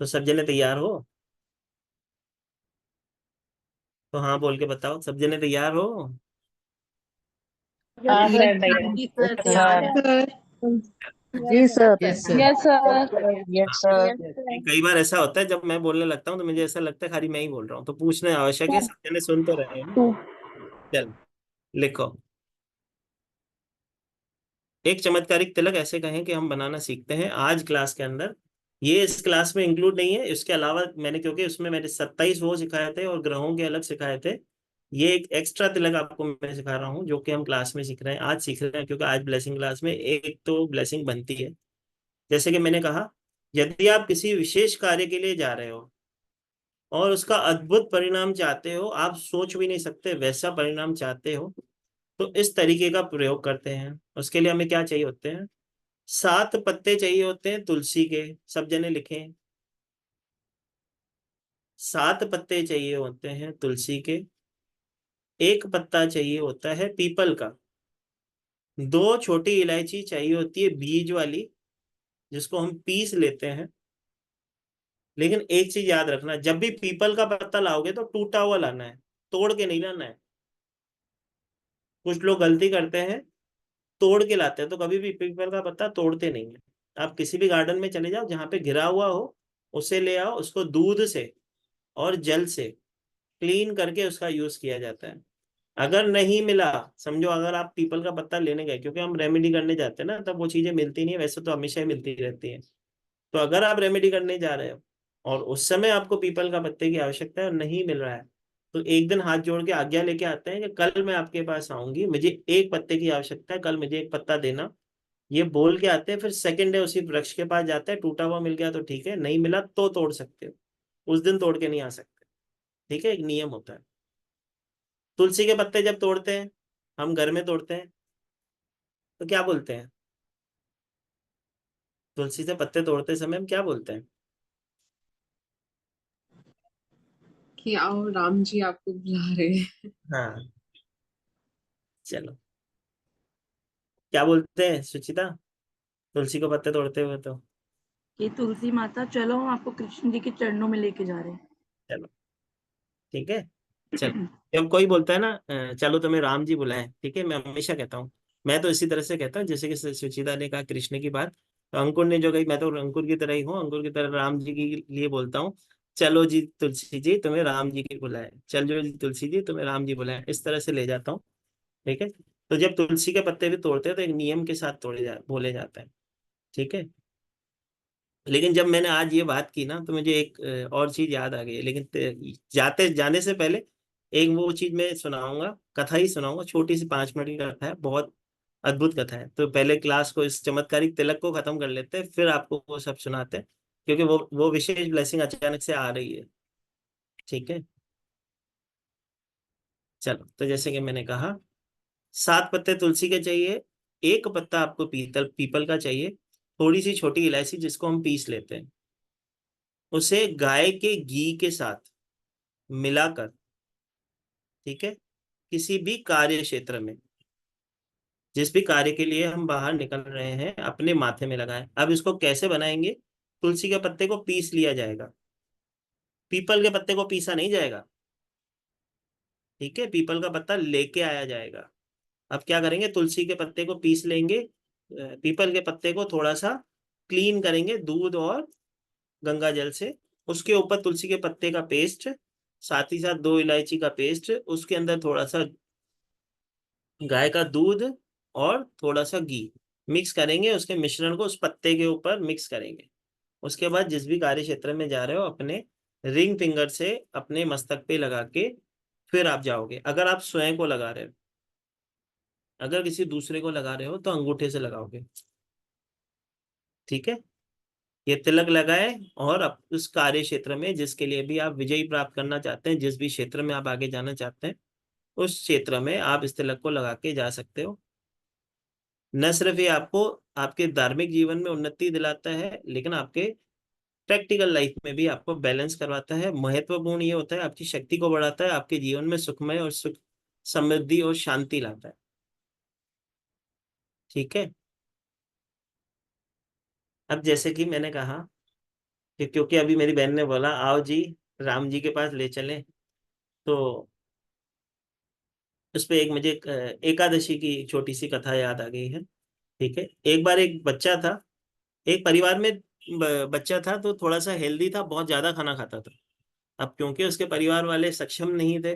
[SPEAKER 1] तो सब जने तैयार हो? तो हाँ बोल के बताओ, सब जने तैयार हो?
[SPEAKER 3] हाँ सर
[SPEAKER 4] जी सर,
[SPEAKER 3] तैयार
[SPEAKER 4] तैयार है।
[SPEAKER 3] है। जी sir
[SPEAKER 5] yes sir.
[SPEAKER 3] Yes sir yes sir
[SPEAKER 1] कई बार ऐसा होता है जब मैं बोलने लगता हूँ तो मुझे ऐसा लगता है खाली मैं ही बोल रहा हूँ, तो पूछना आवश्यक है, सब जने सुन तो रहे हैं ना? चल, लिखो। एक चमत्कारिक तिलक ऐसे कहें कि हम बनाना सीखते हैं आज क्लास के अंदर। ये इस क्लास में इंक्लूड नहीं है, इसके अलावा मैंने, क्योंकि उसमें मैंने 27 वो सिखाए थे और ग्रहों के अलग सिखाए थे, ये एक एक्स्ट्रा तिलक आपको मैं सिखा रहा हूँ जो कि हम क्लास में सीख रहे हैं, आज सीख रहे हैं, क्योंकि आज ब्लेसिंग क्लास में एक तो ब्लेसिंग बनती है। जैसे कि मैंने कहा, यदि आप किसी विशेष कार्य के लिए जा रहे हो और उसका अद्भुत परिणाम चाहते हो, आप सोच भी नहीं सकते वैसा परिणाम चाहते हो, तो इस तरीके का प्रयोग करते हैं। उसके लिए हमें क्या चाहिए होते हैं? 7 पत्ते चाहिए होते हैं तुलसी के, सब जने लिखें। 7 पत्ते चाहिए होते हैं तुलसी के, एक पत्ता चाहिए होता है पीपल का, 2 छोटी इलायची चाहिए होती है बीज वाली, जिसको हम पीस लेते हैं, लेकिन एक चीज याद रखना, जब भी पीपल का पत्ता लाओगे तो टूटा हुआ लाना है, तोड़ के नहीं लाना है। कुछ लोग गलती करते हैं, तोड़ के लाते हैं, तो कभी भी पीपल का पत्ता तोड़ते नहीं है। आप किसी भी गार्डन में चले जाओ जहाँ पे गिरा हुआ हो, उसे ले आओ, उसको दूध से और जल से क्लीन करके उसका यूज किया जाता है। अगर नहीं मिला, समझो अगर आप पीपल का पत्ता लेने गए, क्योंकि हम रेमेडी करने जाते हैं ना, तब वो चीजें मिलती नहीं है, वैसे तो हमेशा ही मिलती रहती है। तो अगर आप रेमेडी करने जा रहे हो और उस समय आपको पीपल का पत्ते की आवश्यकता है और नहीं मिल रहा है, तो एक दिन हाथ जोड़ के आज्ञा लेके आते हैं कि कल मैं आपके पास आऊंगी, मुझे एक पत्ते की आवश्यकता है, कल मुझे एक पत्ता देना। ये बोल के आते हैं, फिर सेकंड डे उसी वृक्ष के पास जाते हैं, टूटा हुआ मिल गया तो ठीक है, नहीं मिला तो तोड़ सकते हो, उस दिन तोड़ के नहीं आ सकते। ठीक है, एक नियम होता है। तुलसी के पत्ते जब तोड़ते हैं, हम घर में तोड़ते हैं, तो क्या बोलते हैं? तुलसी से पत्ते तोड़ते समय हम क्या बोलते हैं?
[SPEAKER 2] कि आओ राम जी आपको बुला रहे हैं।
[SPEAKER 1] हाँ, चलो, क्या बोलते हैं सुचिता, तुलसी को पत्ते तोड़ते हुए तो?
[SPEAKER 4] कि तुलसी माता चलो, हम आपको कृष्ण जी के चरणों में लेके जा रहे हैं।
[SPEAKER 1] चलो, ठीक है। चलो, जब कोई बोलता है ना चलो तुम्हें राम जी बुलाएं, ठीक है, मैं हमेशा कहता हूँ, मैं तो इसी तरह से कहता हूँ जैसे कि सुचिता ने कहा कृष्ण की बात, तो अंकुर ने जो कही, मैं तो अंकुर की तरह ही हूँ, अंकुर की तरह राम जी के लिए बोलता हूँ। चलो जी तुलसी जी तुम्हें राम जी की बुलाए, चलो जी तुलसी जी तुम्हें राम जी बुलाए, इस तरह से ले जाता हूँ। ठीक है। तो जब तुलसी के पत्ते भी तोड़ते हैं तो एक नियम के साथ बोले जाते हैं। ठीक है। लेकिन जब मैंने आज ये बात की ना, तो मुझे एक और चीज याद आ गई, लेकिन जाते जाने से पहले एक वो चीज मैं सुनाऊंगा, कथा ही सुनाऊंगा, छोटी सी 5 मिनट की कथा है, बहुत अद्भुत कथा है। तो पहले क्लास को, इस चमत्कारिक तिलक को खत्म कर लेते हैं, फिर आपको वो सब सुनाते हैं, क्योंकि वो विशेष ब्लेसिंग अचानक से आ रही है। ठीक है। चलो, तो जैसे कि मैंने कहा, 7 पत्ते तुलसी के चाहिए, एक पत्ता आपको पीपल का चाहिए, थोड़ी सी छोटी इलायची जिसको हम पीस लेते हैं, उसे गाय के घी के साथ मिलाकर, ठीक है, किसी भी कार्य क्षेत्र में, जिस भी कार्य के लिए हम बाहर निकल रहे हैं, अपने माथे में लगाएं। अब इसको कैसे बनाएंगे? तुलसी के पत्ते को पीस लिया जाएगा, पीपल के पत्ते को पीसा नहीं जाएगा। ठीक है, पीपल का पत्ता लेके आया जाएगा। अब क्या करेंगे, तुलसी के पत्ते को पीस लेंगे, पीपल के पत्ते को थोड़ा सा क्लीन करेंगे दूध और गंगा जल से, उसके ऊपर तुलसी के पत्ते का पेस्ट, साथ ही साथ 2 इलायची का पेस्ट, उसके अंदर थोड़ा सा गाय का दूध और थोड़ा सा घी मिक्स करेंगे, उसके मिश्रण को उस पत्ते के ऊपर मिक्स करेंगे। उसके बाद जिस भी कार्य क्षेत्र में जा रहे हो, अपने रिंग फिंगर से अपने मस्तक पे लगा के फिर आप जाओगे। अगर आप स्वयं को लगा रहे हो, अगर किसी दूसरे को लगा रहे हो तो अंगूठे से लगाओगे। ठीक है। ये तिलक लगाए, और अब उस कार्य क्षेत्र में जिसके लिए भी आप विजयी प्राप्त करना चाहते हैं, जिस भी क्षेत्र में आप आगे जाना चाहते हैं, उस क्षेत्र में आप इस तिलक को लगा के जा सकते हो। न सिर्फ ये आपको आपके धार्मिक जीवन में उन्नति दिलाता है, लेकिन आपके प्रैक्टिकल लाइफ में भी आपको बैलेंस करवाता है। महत्वपूर्ण ये होता है, आपकी शक्ति को बढ़ाता है, आपके जीवन में सुखमय और सुख, समृद्धि और शांति लाता है। ठीक है। अब जैसे कि मैंने कहा कि क्योंकि अभी मेरी बहन ने बोला आओ जी राम जी के पास ले चलें, तो उस पे एक मुझे एकादशी की छोटी सी कथा याद आ गई है। ठीक है। एक बार एक बच्चा था, एक परिवार में बच्चा था, तो थोड़ा सा हेल्दी था, बहुत ज्यादा खाना खाता था। अब क्योंकि उसके परिवार वाले सक्षम नहीं थे,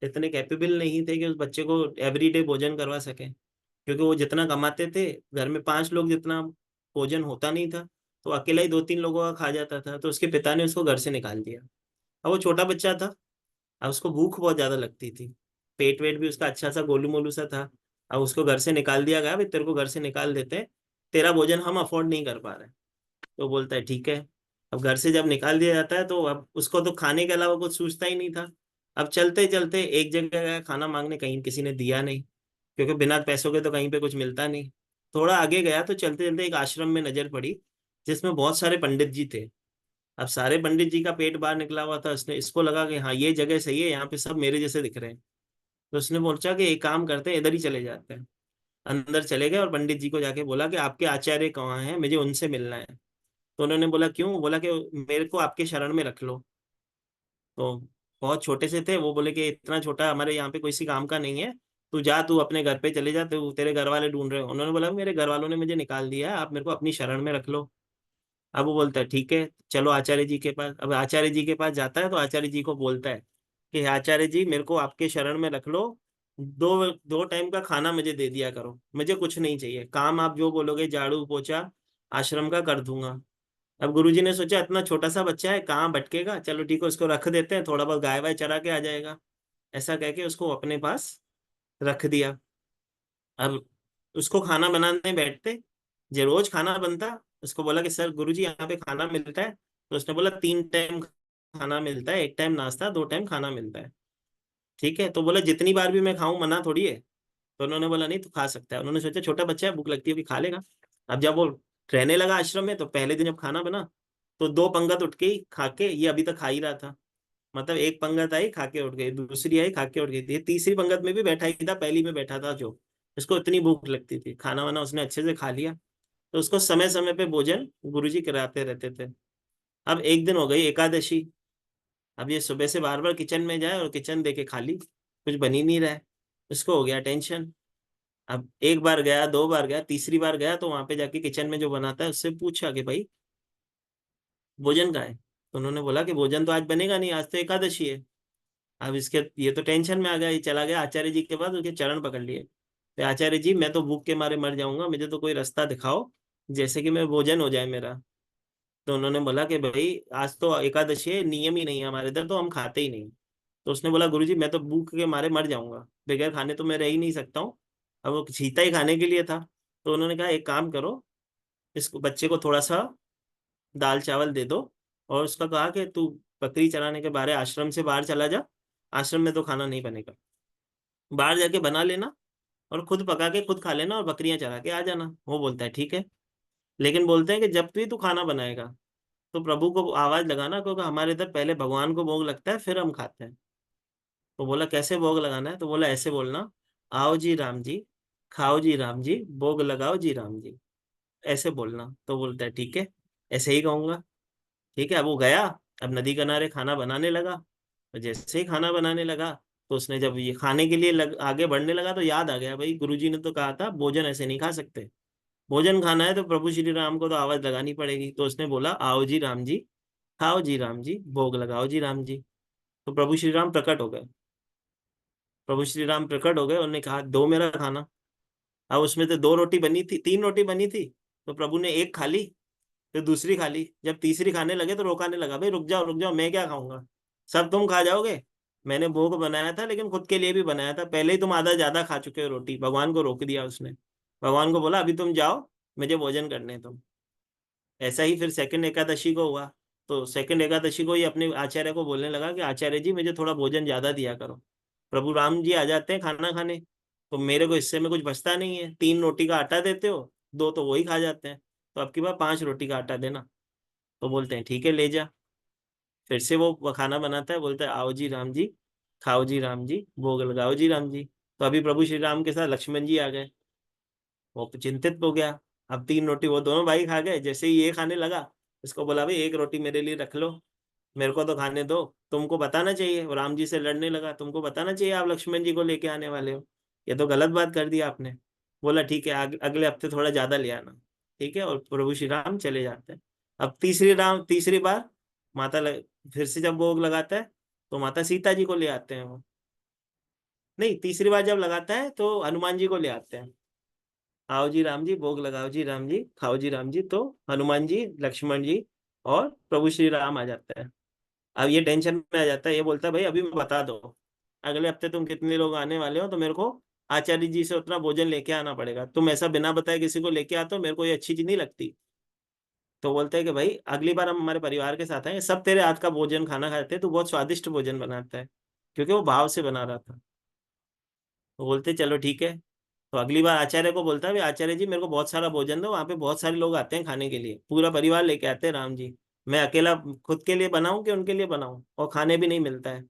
[SPEAKER 1] इतने कैपेबल नहीं थे कि उस बच्चे को एवरीडे भोजन करवा सके, क्योंकि वो जितना कमाते थे, घर में 5 लोग जितना भोजन होता नहीं था, तो अकेला ही 2-3 लोगों का खा जाता था। तो उसके पिता ने उसको घर से निकाल दिया। अब वो छोटा बच्चा था, अब उसको भूख बहुत ज्यादा लगती थी, पेट वेट भी उसका अच्छा सा गोलू मोलू सा था। अब उसको घर से निकाल दिया गया, भाई तेरे को घर से निकाल देते हैं, तेरा भोजन हम अफोर्ड नहीं कर पा रहे। तो बोलता है ठीक है। अब घर से जब निकाल दिया जाता है, तो अब उसको तो खाने के अलावा कुछ सूझता ही नहीं था। अब चलते चलते एक जगह गया खाना मांगने, कहीं किसी ने दिया नहीं, क्योंकि बिना पैसों के तो कहीं पे कुछ मिलता नहीं। थोड़ा आगे गया तो चलते चलते एक आश्रम में नजर पड़ी, जिसमें बहुत सारे पंडित जी थे। अब सारे पंडित जी का पेट बाहर निकला हुआ था, उसने इसको लगा कि हाँ ये जगह सही है, यहाँ पे सब मेरे जैसे दिख रहे हैं। तो उसने सोचा कि एक काम करते हैं, इधर ही चले जाते हैं। अंदर चले गए और पंडित जी को जाके बोला कि आपके आचार्य कहाँ हैं, मुझे उनसे मिलना है। तो उन्होंने बोला क्यों? बोला कि मेरे को आपके शरण में रख लो। तो बहुत छोटे से थे वो, बोले कि इतना छोटा हमारे यहाँ पे कोई सी काम का नहीं है, तू जा, तू अपने घर पे चले जा, तू तेरे घर वाले ढूंढ रहे हो। उन्होंने बोला मेरे घर वालों ने मुझे निकाल दिया है, आप मेरे को अपनी शरण में रख लो। अब वो बोलता है ठीक है चलो आचार्य जी के पास। अब आचार्य जी के पास जाता है तो आचार्य जी को बोलता है कि आचार्य जी मेरे को आपके शरण में रख लो, दो दो टाइम का खाना मुझे दे दिया करो, मुझे कुछ नहीं चाहिए, काम आप जो बोलोगे झाड़ू पोछा आश्रम का कर दूंगा। अब गुरुजी ने सोचा इतना छोटा सा बच्चा है कहाँ भटकेगा, चलो ठीक है उसको रख देते हैं, थोड़ा बहुत गाय वाय चरा के आ जाएगा। ऐसा कह के उसको अपने पास रख दिया। अब उसको खाना बनाने बैठते, जो रोज खाना बनता, उसको बोला कि सर गुरुजी यहाँ पे खाना मिलता है? तो उसने बोला 3 टाइम खाना मिलता है, एक टाइम नाश्ता, 2 टाइम खाना मिलता है। ठीक है, तो बोला जितनी बार भी मैं खाऊं मना थोड़ी है। तो उन्होंने बोला नहीं तू खा सकता है। उन्होंने सोचा छोटा बच्चा है भूख लगती है, अभी खा लेगा। अब जब वो रहने लगा आश्रम में तो पहले दिन जब खाना बना तो 2 पंगत उठ के ही खा के, ये अभी तक खा ही रहा था, मतलब एक पंगत आई खा के उठ गई, दूसरी आई खा के उठ गई थी, तीसरी पंगत में भी बैठा ही था, पहली में बैठा था जो, उसको इतनी भूख लगती थी। खाना वाना उसने अच्छे से खा लिया। तो उसको समय समय पे भोजन गुरुजी कराते रहते थे। अब एक दिन हो गई एकादशी। अब ये सुबह से बार बार किचन में जाए और किचन देखे खाली, कुछ बन ही नहीं रहा है। उसको हो गया टेंशन। अब एक बार गया, 2 बार गया, तीसरी बार गया तो वहां पे जाके किचन में जो बनाता है उससे पूछा कि भाई भोजन कहाँ है? तो उन्होंने बोला कि भोजन तो आज बनेगा नहीं, आज तो एकादशी है। अब इसके ये तो टेंशन में आ गया, ये चला गया आचार्य जी के पास, उसके चरण पकड़ लिए। तो आचार्य जी मैं तो भूख के मारे मर जाऊंगा, मुझे तो कोई रास्ता दिखाओ जैसे कि मैं भोजन हो जाए मेरा। तो उन्होंने बोला कि भाई आज तो एकादशी है, नियम ही नहीं है हमारे इधर, तो हम खाते ही नहीं। तो उसने बोला गुरुजी मैं तो भूख के मारे मर जाऊंगा, बगैर खाने तो मैं रह ही नहीं सकता हूँ। अब वो चीता ही खाने के लिए था। तो उन्होंने कहा एक काम करो, इसको बच्चे को थोड़ा सा दाल चावल दे दो, और उसका कहा कि तू बकरी चराने के बारे आश्रम से बाहर चला जा, आश्रम में तो खाना नहीं बनेगा, बाहर जाके बना लेना और खुद पका के खुद खा लेना और बकरियां चरा के आ जाना। वो बोलता है ठीक है, लेकिन बोलते हैं कि जब भी तू खाना बनाएगा तो प्रभु को आवाज लगाना, क्योंकि हमारे इधर पहले भगवान को भोग लगता है फिर हम खाते हैं। तो बोला कैसे भोग लगाना है? तो बोला ऐसे बोलना, आओ जी राम जी, खाओ जी राम जी, भोग लगाओ जी राम जी, ऐसे बोलना। तो बोलता है ठीक है ऐसे ही कहूंगा। ठीक है, अब वो गया, अब नदी किनारे खाना बनाने लगा। तो जैसे ही खाना बनाने लगा तो उसने जब ये खाने के लिए आगे बढ़ने लगा तो याद आ गया भाई गुरुजी ने तो कहा था भोजन ऐसे नहीं खा सकते, भोजन खाना है तो प्रभु श्री राम को तो आवाज लगानी पड़ेगी। तो उसने बोला आओ जी राम जी, खाओ जी राम जी, भोग लगाओ जी राम जी। तो प्रभु श्री राम प्रकट हो गए। प्रभु श्री राम प्रकट हो गए, उन्होंने कहा दो मेरा खाना। अब उसमें तो 2 रोटी बनी थी, 3 रोटी बनी थी, तो प्रभु ने एक खा ली, फिर दूसरी खा ली। जब तीसरी खाने लगे तो रोकाने लगा, भाई रुक जाओ मैं क्या खाऊंगा, सब तुम खा जाओगे। मैंने भोग बनाया था लेकिन खुद के लिए भी बनाया था, पहले ही तुम आधा ज्यादा खा चुके हो रोटी। भगवान को रोक दिया उसने। भगवान को बोला अभी तुम जाओ, मुझे भोजन करने दो। ऐसा ही फिर सेकंड एकादशी को हुआ। तो सेकंड एकादशी को ही अपने आचार्य को बोलने लगा कि आचार्य जी मुझे थोड़ा भोजन ज्यादा दिया करो। प्रभु राम जी आ जाते हैं खाना खाने, तो मेरे को हिस्से में कुछ बचता नहीं है, 3 रोटी का आटा देते हो, 2 तो वही खा जाते हैं, तो अब की बार 5 रोटी का आटा देना। तो बोलते हैं ठीक है ले जा। फिर से वो खाना बनाता है, बोलता है आओ जी राम जी, खाओ जी राम जी, भोग लगाओ जी राम जी। तो अभी प्रभु श्री राम के साथ लक्ष्मण जी आ गए। वो चिंतित हो गया। अब 3 रोटी वो दोनों भाई खा गए, जैसे ही ये खाने लगा इसको बोला भाई एक रोटी मेरे लिए रख लो, मेरे को तो खाने दो, तुमको बताना चाहिए। वो राम जी से लड़ने लगा, तुमको बताना चाहिए आप लक्ष्मण जी को लेके आने वाले हो, ये तो गलत बात कर दिया आपने। बोला ठीक है अगले हफ्ते थोड़ा ज्यादा ले आना। ठीक है, और प्रभु श्री राम चले जाते हैं। अब तीसरी बार फिर से जब भोग लगाता है तो माता सीता जी को ले आते हैं वो। नहीं, तीसरी बार जब लगाता है तो हनुमान जी को ले आते हैं। आओ जी राम जी, भोग लगाओ जी राम जी, खाओ जी राम जी। तो हनुमान जी, लक्ष्मण जी और प्रभु श्री राम आ जाते हैं। अब ये टेंशन में आ जाता है, ये बोलता है भाई अभी मैं बता दो अगले हफ्ते तुम कितने लोग आने वाले हो, तो मेरे को आचार्य जी से उतना भोजन लेके आना पड़ेगा। तुम ऐसा बिना बताए किसी को लेके आते हो, मेरे को ये अच्छी चीज नहीं लगती। तो बोलते हैं कि भाई अगली बार हम हमारे परिवार के साथ आएंगे, सब तेरे हाथ का भोजन खाना खाते हैं, तू बहुत स्वादिष्ट भोजन बनाता है, क्योंकि वो भाव से बना रहा था। तो बोलते चलो ठीक है। तो अगली बार आचार्य को बोलता है भाई आचार्य जी मेरे को बहुत सारा भोजन दो, वहाँ पे बहुत सारे लोग आते हैं खाने के लिए, पूरा परिवार लेके आते हैं राम जी, मैं अकेला खुद के लिए बनाऊं कि उनके लिए बनाऊं, और खाने भी नहीं मिलता है।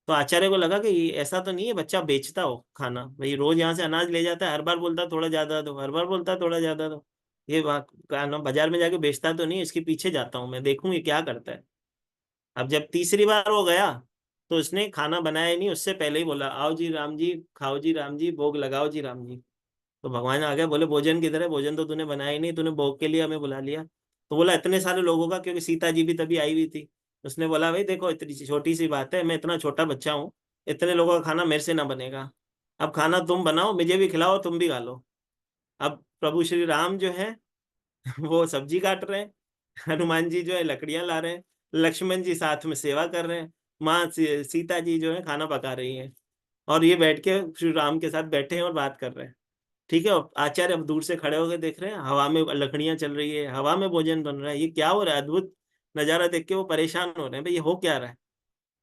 [SPEAKER 1] तो आचार्य को लगा कि ऐसा तो नहीं है बच्चा बेचता हो खाना, भाई रोज यहाँ से अनाज ले जाता है, हर बार बोलता है थोड़ा ज्यादा दो, हर बार बोलता है थोड़ा ज्यादा दो, ये क्या नाम बाजार में जाके बेचता तो नहीं, इसके पीछे जाता हूँ मैं, देखूँ ये क्या करता है। अब जब तीसरी बार वो गया तो उसने खाना बनाया ही नहीं, उससे पहले ही बोला आओ जी राम जी, खाओ जी राम जी, भोग लगाओ जी राम जी। तो भगवान आ गए, बोले भोजन किधर है, भोजन तो तूने बनाया ही नहीं, तूने भोग के लिए हमें बुला लिया। तो बोला इतने सारे लोगों का, क्योंकि सीता जी भी तभी आई हुई थी। उसने बोला भाई देखो इतनी छोटी सी बात है, मैं इतना छोटा बच्चा हूँ, इतने लोगों का खाना मेरे से ना बनेगा। अब खाना तुम बनाओ, मुझे भी खिलाओ, तुम भी खा लो। अब प्रभु श्री राम जो है वो सब्जी काट रहे हैं, हनुमान जी जो है लकड़ियां ला रहे हैं, लक्ष्मण जी साथ में सेवा कर रहे हैं, माँ सीता जी जो है खाना पका रही हैं, और ये बैठ के श्री राम के साथ बैठे हैं और बात कर रहे हैं। ठीक है, और आचार्य अब दूर से खड़े होकर देख रहे हैं, हवा में लकड़ियां चल रही है, हवा में भोजन बन रहा है, ये क्या हो रहा है, अद्भुत नजारा देख के वो परेशान हो रहे हैं भाई ये हो क्या रहा है।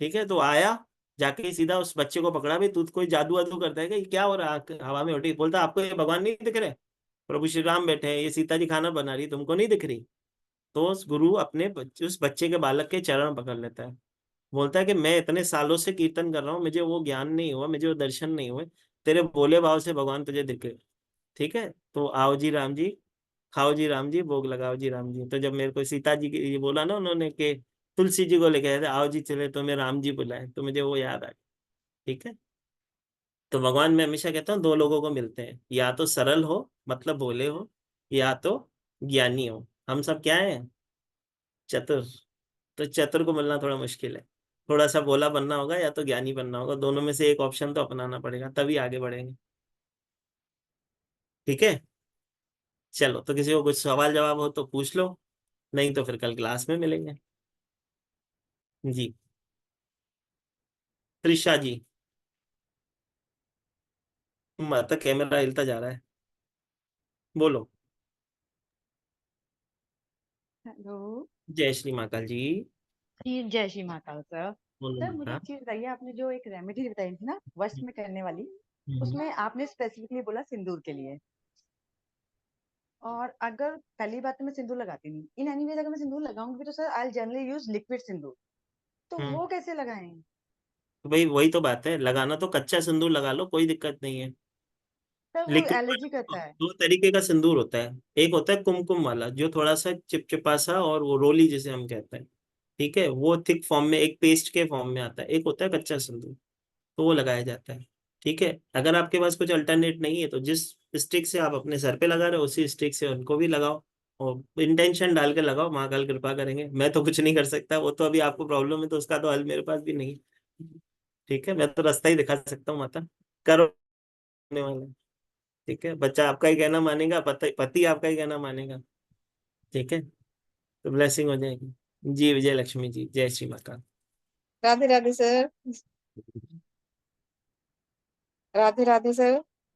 [SPEAKER 1] ठीक है, तो आया, जाके सीधा उस बच्चे को पकड़ा, भाई तू कोई जादू वादू करता है क्या, ये क्या हो रहा है, हवा में उठी। बोलता आपको ये भगवान नहीं दिख रहे, प्रभु श्री राम बैठे हैं, ये सीता जी खाना बना रही, तुमको नहीं दिख रही। तो उस गुरु अपने उस बच्चे के बालक के चरण पकड़ लेता है, बोलता है कि मैं इतने सालों से कीर्तन कर रहा हूँ, मुझे वो ज्ञान नहीं हुआ, मुझे वो दर्शन नहीं हुए, तेरे बोले भाव से भगवान तुझे दिखे। ठीक है, तो आओ जी राम जी, खाओ जी राम जी, भोग लगाओ जी राम जी। तो जब मेरे को सीता जी की ये बोला ना उन्होंने कि तुलसी जी को लेके आए थे, आओ जी चले, तो मैं राम जी बुलाए, तो मुझे वो याद आ गया। ठीक है, तो भगवान मैं हमेशा कहता हूँ दो लोगों को मिलते हैं, या तो सरल हो मतलब भोले हो, या तो ज्ञानी हो। हम सब क्या है, चतुर। तो चतुर को मिलना थोड़ा मुश्किल है, थोड़ा सा भोला बनना होगा या तो ज्ञानी बनना होगा, दोनों में से एक ऑप्शन तो अपनाना पड़ेगा, तभी आगे बढ़ेंगे। ठीक है, चलो तो किसी को कुछ सवाल जवाब हो तो पूछ लो, नहीं तो फिर कल क्लास में मिलेंगे। जी, त्रिशा जी। तो कैमरा हिलता जा रहा है, बोलो।
[SPEAKER 3] हेलो
[SPEAKER 1] जय श्री महाकाल जी।
[SPEAKER 3] जी, जय श्री महाकाल सर।
[SPEAKER 1] बोलो
[SPEAKER 3] सर मुझे
[SPEAKER 1] माता।
[SPEAKER 3] एक चीज बताइए, आपने जो एक रेमेडी बताई थी ना वश में करने वाली,
[SPEAKER 1] हम्म,
[SPEAKER 3] उसमें आपने स्पेसिफिकली बोला सिंदूर के लिए। और अगर पहली बात तो मैं सिंदूर लगाती नहीं, इन एनी वेज अगर मैं सिंदूर लगाऊंगी तो sir I generally use liquid sindoor, तो
[SPEAKER 1] हम्म।
[SPEAKER 3] वो कैसे लगाएं?
[SPEAKER 1] तो भाई वही तो बात है, लगाना तो कच्चा सिंदूर लगा लो, कोई दिक्कत नहीं है।
[SPEAKER 3] सर वो
[SPEAKER 1] लिक्विड
[SPEAKER 3] एलर्जी करता है।
[SPEAKER 1] दो तरीके का सिंदूर होता है, एक होता है कुमकुम वाला जो थोड़ा सा चिपचिपा सा और वो रोली जिसे हम कहते हैं। ठीक है, वो थिक फॉर्म में एक पेस्ट के फॉर्म में आता है, एक होता है कच्चा सिंदूर, तो वो लगाया जाता है। ठीक है, अगर आपके पास कुछ अल्टरनेट नहीं है तो जिस स्टिक से आप अपने सर पे लगा रहे हो उसी स्टिक से उनको भी लगाओ, और इंटेंशन डाल के लगाओ, महाकाल कृपा करेंगे। मैं तो कुछ नहीं कर सकता, वो तो अभी आपको प्रॉब्लम है तो उसका तो हल मेरे पास भी नहीं है। ठीक है, मैं तो रास्ता ही दिखा सकता हूँ माता, करो होने वाला है। ठीक है, बच्चा आपका ही कहना मानेगा, पति पति आपका ही कहना मानेगा। ठीक है, तो ब्लेसिंग हो जाएगी। जी विजय लक्ष्मी जी, जय श्री महाकाल।
[SPEAKER 6] राधे राधे सर। राधे राधे सर।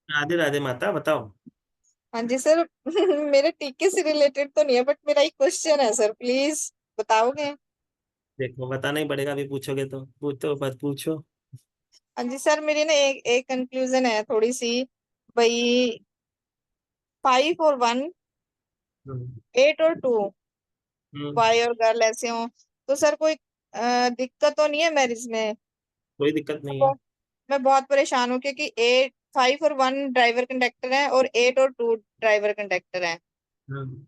[SPEAKER 1] राधे राधे माता, बताओ।
[SPEAKER 6] हाँ जी सर। मेरे टीके से रिलेटेड तो नहीं है, बट मेरा एक क्वेश्चन है सर, प्लीज बताओगे?
[SPEAKER 1] देखो बताना ही पड़ेगा, अभी पूछोगे तो पूछो, बस पूछो।
[SPEAKER 6] हाँ जी सर, मेरी ना एक एक कंक्लूजन है थोड़ी सी, भाई 5 और 1,
[SPEAKER 1] हम्म,
[SPEAKER 6] 8 और 2,
[SPEAKER 1] हम्म,
[SPEAKER 6] बॉय और गर्ल ऐसे हो, तो सर कोई दिक्कत तो नहीं है मैरिज में?
[SPEAKER 1] कोई दिक्कत नहीं है।
[SPEAKER 6] तो मैं बहुत परेशान हूँ क्योंकि 5 और 1 ड्राइवर कंडक्टर है और 8 और 2 ड्राइवर कंडक्टर है।
[SPEAKER 1] हम्म,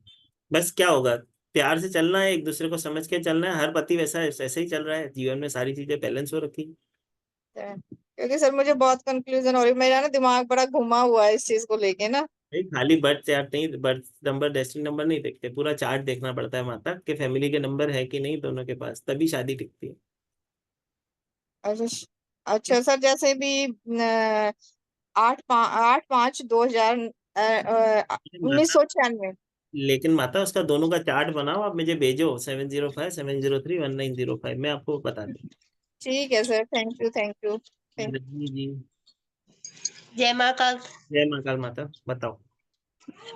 [SPEAKER 1] बस क्या होगा, प्यार से चलना है, एक दूसरे को समझ के चलना है, हर पति वैसा ऐसे ही चल रहा है, जीवन में सारी चीजें बैलेंस हो रखी है।
[SPEAKER 6] क्योंकि सर मुझे बहुत कंफ्यूजन हो रही है, मेरा ना दिमाग बड़ा घुमा हुआ है इस चीज को लेके ना।
[SPEAKER 1] भाई खाली बर्थ चार्ट नहीं, बर्थ नंबर डेस्टिनी नंबर नहीं देखते, पूरा चार्ट देखना पड़ता है माता के, फैमिली के नंबर है कि नहीं दोनों के पास, तभी शादी टिकती है।
[SPEAKER 6] अच्छा अच्छा सर, जैसे भी 8/5/2000 उन्नीस
[SPEAKER 1] माता,
[SPEAKER 6] सौ छियानवे
[SPEAKER 1] लेकिन माता उसका दोनों का चार्ट बनाओ, आप मुझे भेजो 7057031905, मैं आपको बता दूँ।
[SPEAKER 6] ठीक है sir, thank you thank you thank.
[SPEAKER 1] Rajni ji.
[SPEAKER 7] जय महाकाल।
[SPEAKER 1] जय महाकाल माता, बताओ।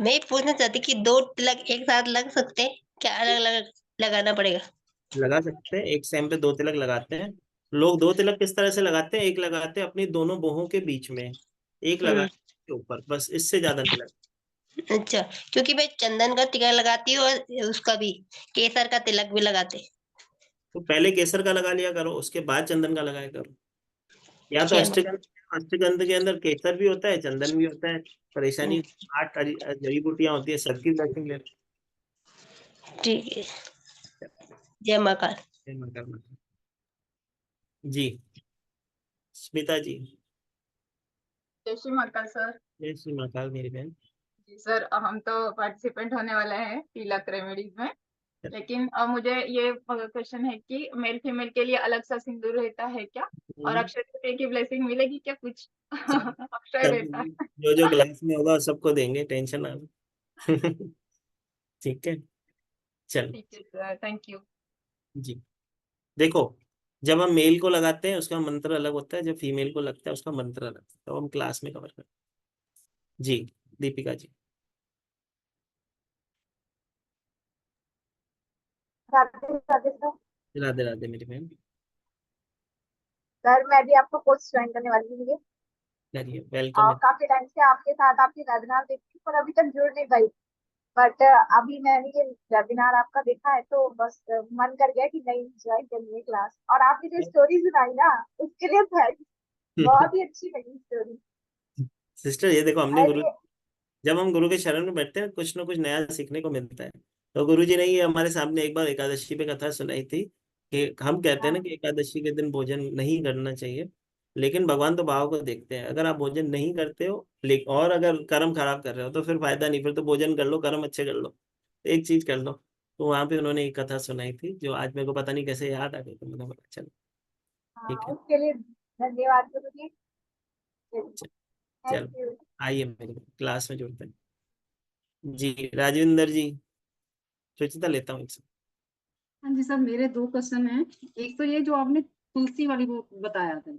[SPEAKER 7] मैं ये पूछना चाहती कि 2 तिलक एक साथ लग सकते हैं क्या, अलग अलग लगाना पड़ेगा?
[SPEAKER 1] लगा सकते हैं, एक सेम पे दो तिलक लगाते हैं। लोग दो तिलक किस तरह से लगाते हैं, एक लगाते हैं अपनी दोनों बाहों के बीच में, एक
[SPEAKER 7] हम्म।
[SPEAKER 1] लगाते हैं ऊपर, बस इससे ज्यादा नहीं लगता।
[SPEAKER 7] अच्छा, क्योंकि मैं चंदन का तिलक लगाती हूँ और उसका भी केसर का तिलक भी लगाते हैं।
[SPEAKER 1] तो पहले केसर का लगा लिया करो, उसके बाद चंदन का लगाया करो, या तो
[SPEAKER 7] जय माँ।
[SPEAKER 1] अष्टगंध अष्टगंध के अंदर केसर भी होता है, चंदन भी होता है। परेशानी 8 जड़ी बूटियां होती है, सबकी ब्लेसिंग ले।
[SPEAKER 7] ठीक है। जय माँ काल।
[SPEAKER 1] जी स्मिता जी।
[SPEAKER 8] जय श्री महाकाल सर।
[SPEAKER 1] जय श्री महाकाल मेरी बहन।
[SPEAKER 8] जी सर, हम तो पार्टिसिपेंट होने वाले हैं तिलक रेमेडीज में, लेकिन मुझे ये क्वेश्चन है कि मेल फीमेल के लिए अलग सा सिंदूर रहता है क्या, और अक्षय तृतीया की ब्लेसिंग मिलेगी क्या कुछ? अक्षय रहता है।
[SPEAKER 1] जो जो ग्लास में होगा सबको देंगे, टेंशन ना लो। ठीक है, चलो
[SPEAKER 8] ठीक है सर, थैंक यू।
[SPEAKER 1] जी। देखो, जब हम मेल को लगाते हैं उसका मंत्र अलग होता है, जब फीमेल को लगता है उसका मंत्र अलग होता है, तो हम क्लास में कवर करते हैं। जी दीपिका जी। राधे राधे मेरी बहन।
[SPEAKER 9] सर मैं भी आपको कोर्स ज्वाइन करने वाली हूँ।
[SPEAKER 1] करिए, वेलकम है।
[SPEAKER 9] काफी टाइम से आपके साथ आपके वेबिनार देखती हूँ, पर अभी तक जुड़ नहीं पाई। बट अभी मैंने ये वेबिनार आपका देखा है तो बस मन कर गया कि नहीं ज्वाइन करनी है क्लास। और आपने जो स्टोरी सुनाई ना, उसके लिए थैंक्स, बहुत ही अच्छी लगी स्टोरी।
[SPEAKER 1] सिस्टर ये देखो, हमने गुरु,
[SPEAKER 9] अरे
[SPEAKER 1] जब हम गुरु के शरण में बैठते हैं कुछ ना कुछ नया सीखने को मिलता है। तो गुरु जी ने ये हमारे सामने एक बार एकादशी पे कथा सुनाई थी कि हम कहते हैं ना कि एकादशी के दिन भोजन नहीं करना चाहिए, लेकिन भगवान तो भाव को देखते हैं। अगर आप भोजन नहीं करते हो और अगर कर्म खराब कर रहे हो तो फिर फायदा नहीं, फिर तो भोजन कर लो, कर्म अच्छे कर लो, एक चीज कर लो। तो वहां पे उन्होंने एक कथा सुनाई थी जो आज मेरे को पता नहीं कैसे याद आ गई, तो मैंने बोला चलो ठीक है।
[SPEAKER 9] उसके लिए धन्यवाद गुरु जी। थैंक
[SPEAKER 1] चलो
[SPEAKER 9] यू।
[SPEAKER 1] आइए मेरे क्लास में जुड़ते हैं। जी राजविंदर जी, सोचता लेता हूँ एक।
[SPEAKER 5] हाँ जी सर, मेरे 2 क्वेश्चन हैं। एक तो ये जो आपने तुलसी वाली वो बताया था,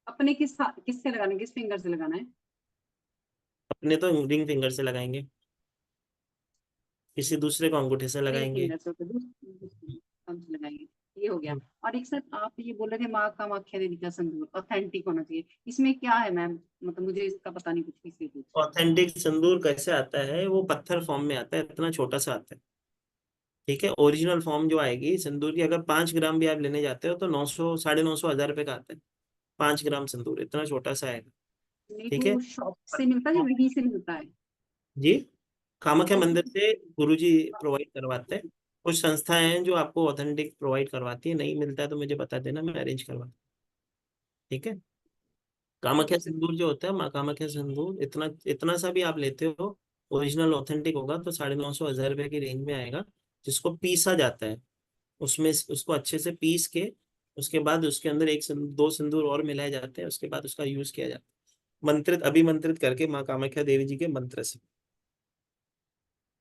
[SPEAKER 5] अपने किससे लगाना है, किस फिंगर से लगाना है?
[SPEAKER 1] अपने तो रिंग फिंगर से लगाएंगे, किसी दूसरे को अंगूठे से
[SPEAKER 5] रिंग
[SPEAKER 1] लगाएंगे।
[SPEAKER 5] फिंगर से, तो दूसरे thumb से लगाएंगे। ये हो गया। और एक सर आप ये बोल रहे थे माँ कामाख्या देवी का संदूर ऑथेंटिक होना चाहिए, इसमें क्या है मैम? मतलब मुझे इसका पता नहीं कुछ, किसी कुछ।
[SPEAKER 1] ऑथेंटिक सिंदूर कैसे आता है? वो पत्थर फॉर्म में आता है, इतना छोटा सा आता है। ठीक है, ओरिजिनल फॉर्म जो आएगी सिंदूर की, अगर 5 ग्राम भी आप लेने जाते हो तो 900 950 हजार रुपए का आता है। 5 ग्राम सिंदूर इतना छोटा सा आएगा।
[SPEAKER 5] नहीं
[SPEAKER 1] ठीक है।
[SPEAKER 5] तो शॉप से मिलता है या वहीं से मिलता है?
[SPEAKER 1] जी कामाख्या
[SPEAKER 5] वो
[SPEAKER 1] मंदिर से गुरुजी प्रोवाइड करवाते हैं। कुछ संस्थाएं हैं जो आपको ऑथेंटिक प्रोवाइड करवाती है, नहीं मिलता है तो मुझे बता देना, मैं अरेंज करवा। ठीक है।
[SPEAKER 5] ठीक
[SPEAKER 1] कामाख्या
[SPEAKER 5] है सर।
[SPEAKER 1] सिंदूर जो होता है, माँ कामाख्या सिंदूर, इतना इतना सा भी आप लेते हो ओरिजिनल ऑथेंटिक होगा तो 950 हजार रुपए की रेंज में आएगा, जिसको पीसा जाता है। उसमें उसको अच्छे से पीस के उसके बाद उसके अंदर दो सिंदूर और मिलाए जाते हैं, उसके बाद उसका यूज किया जाता है, मंत्रित अभिमंत्रित करके माँ कामाख्या देवी जी के मंत्र से।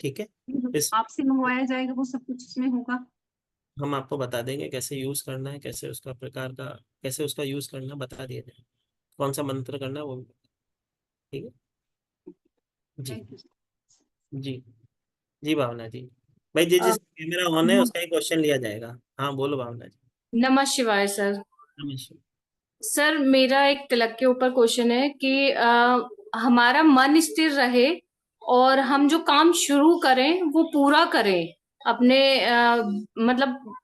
[SPEAKER 1] ठीक है। इस
[SPEAKER 5] आपसे मंगवाया जाएगा वो सब कुछ इसमें होगा?
[SPEAKER 1] हम आपको बता देंगे कैसे यूज करना है, कैसे उसका प्रकार का, कैसे उसका यूज करना बता दिया जाए, कौन सा मंत्र करना है वो। ठीक है जी।
[SPEAKER 5] Thank you.
[SPEAKER 1] जी जी भावना जी। भाई जी जिस कैमरा ऑन है उसका ही क्वेश्चन लिया जाएगा। हाँ बोलो भावना जी।
[SPEAKER 10] नमः शिवाय सर।
[SPEAKER 1] नमस्कार।
[SPEAKER 10] सर मेरा एक तिलक के ऊपर क्वेश्चन है कि हमारा मन स्थिर रहे और हम जो काम शुरू करें वो पूरा करें, अपने मतलब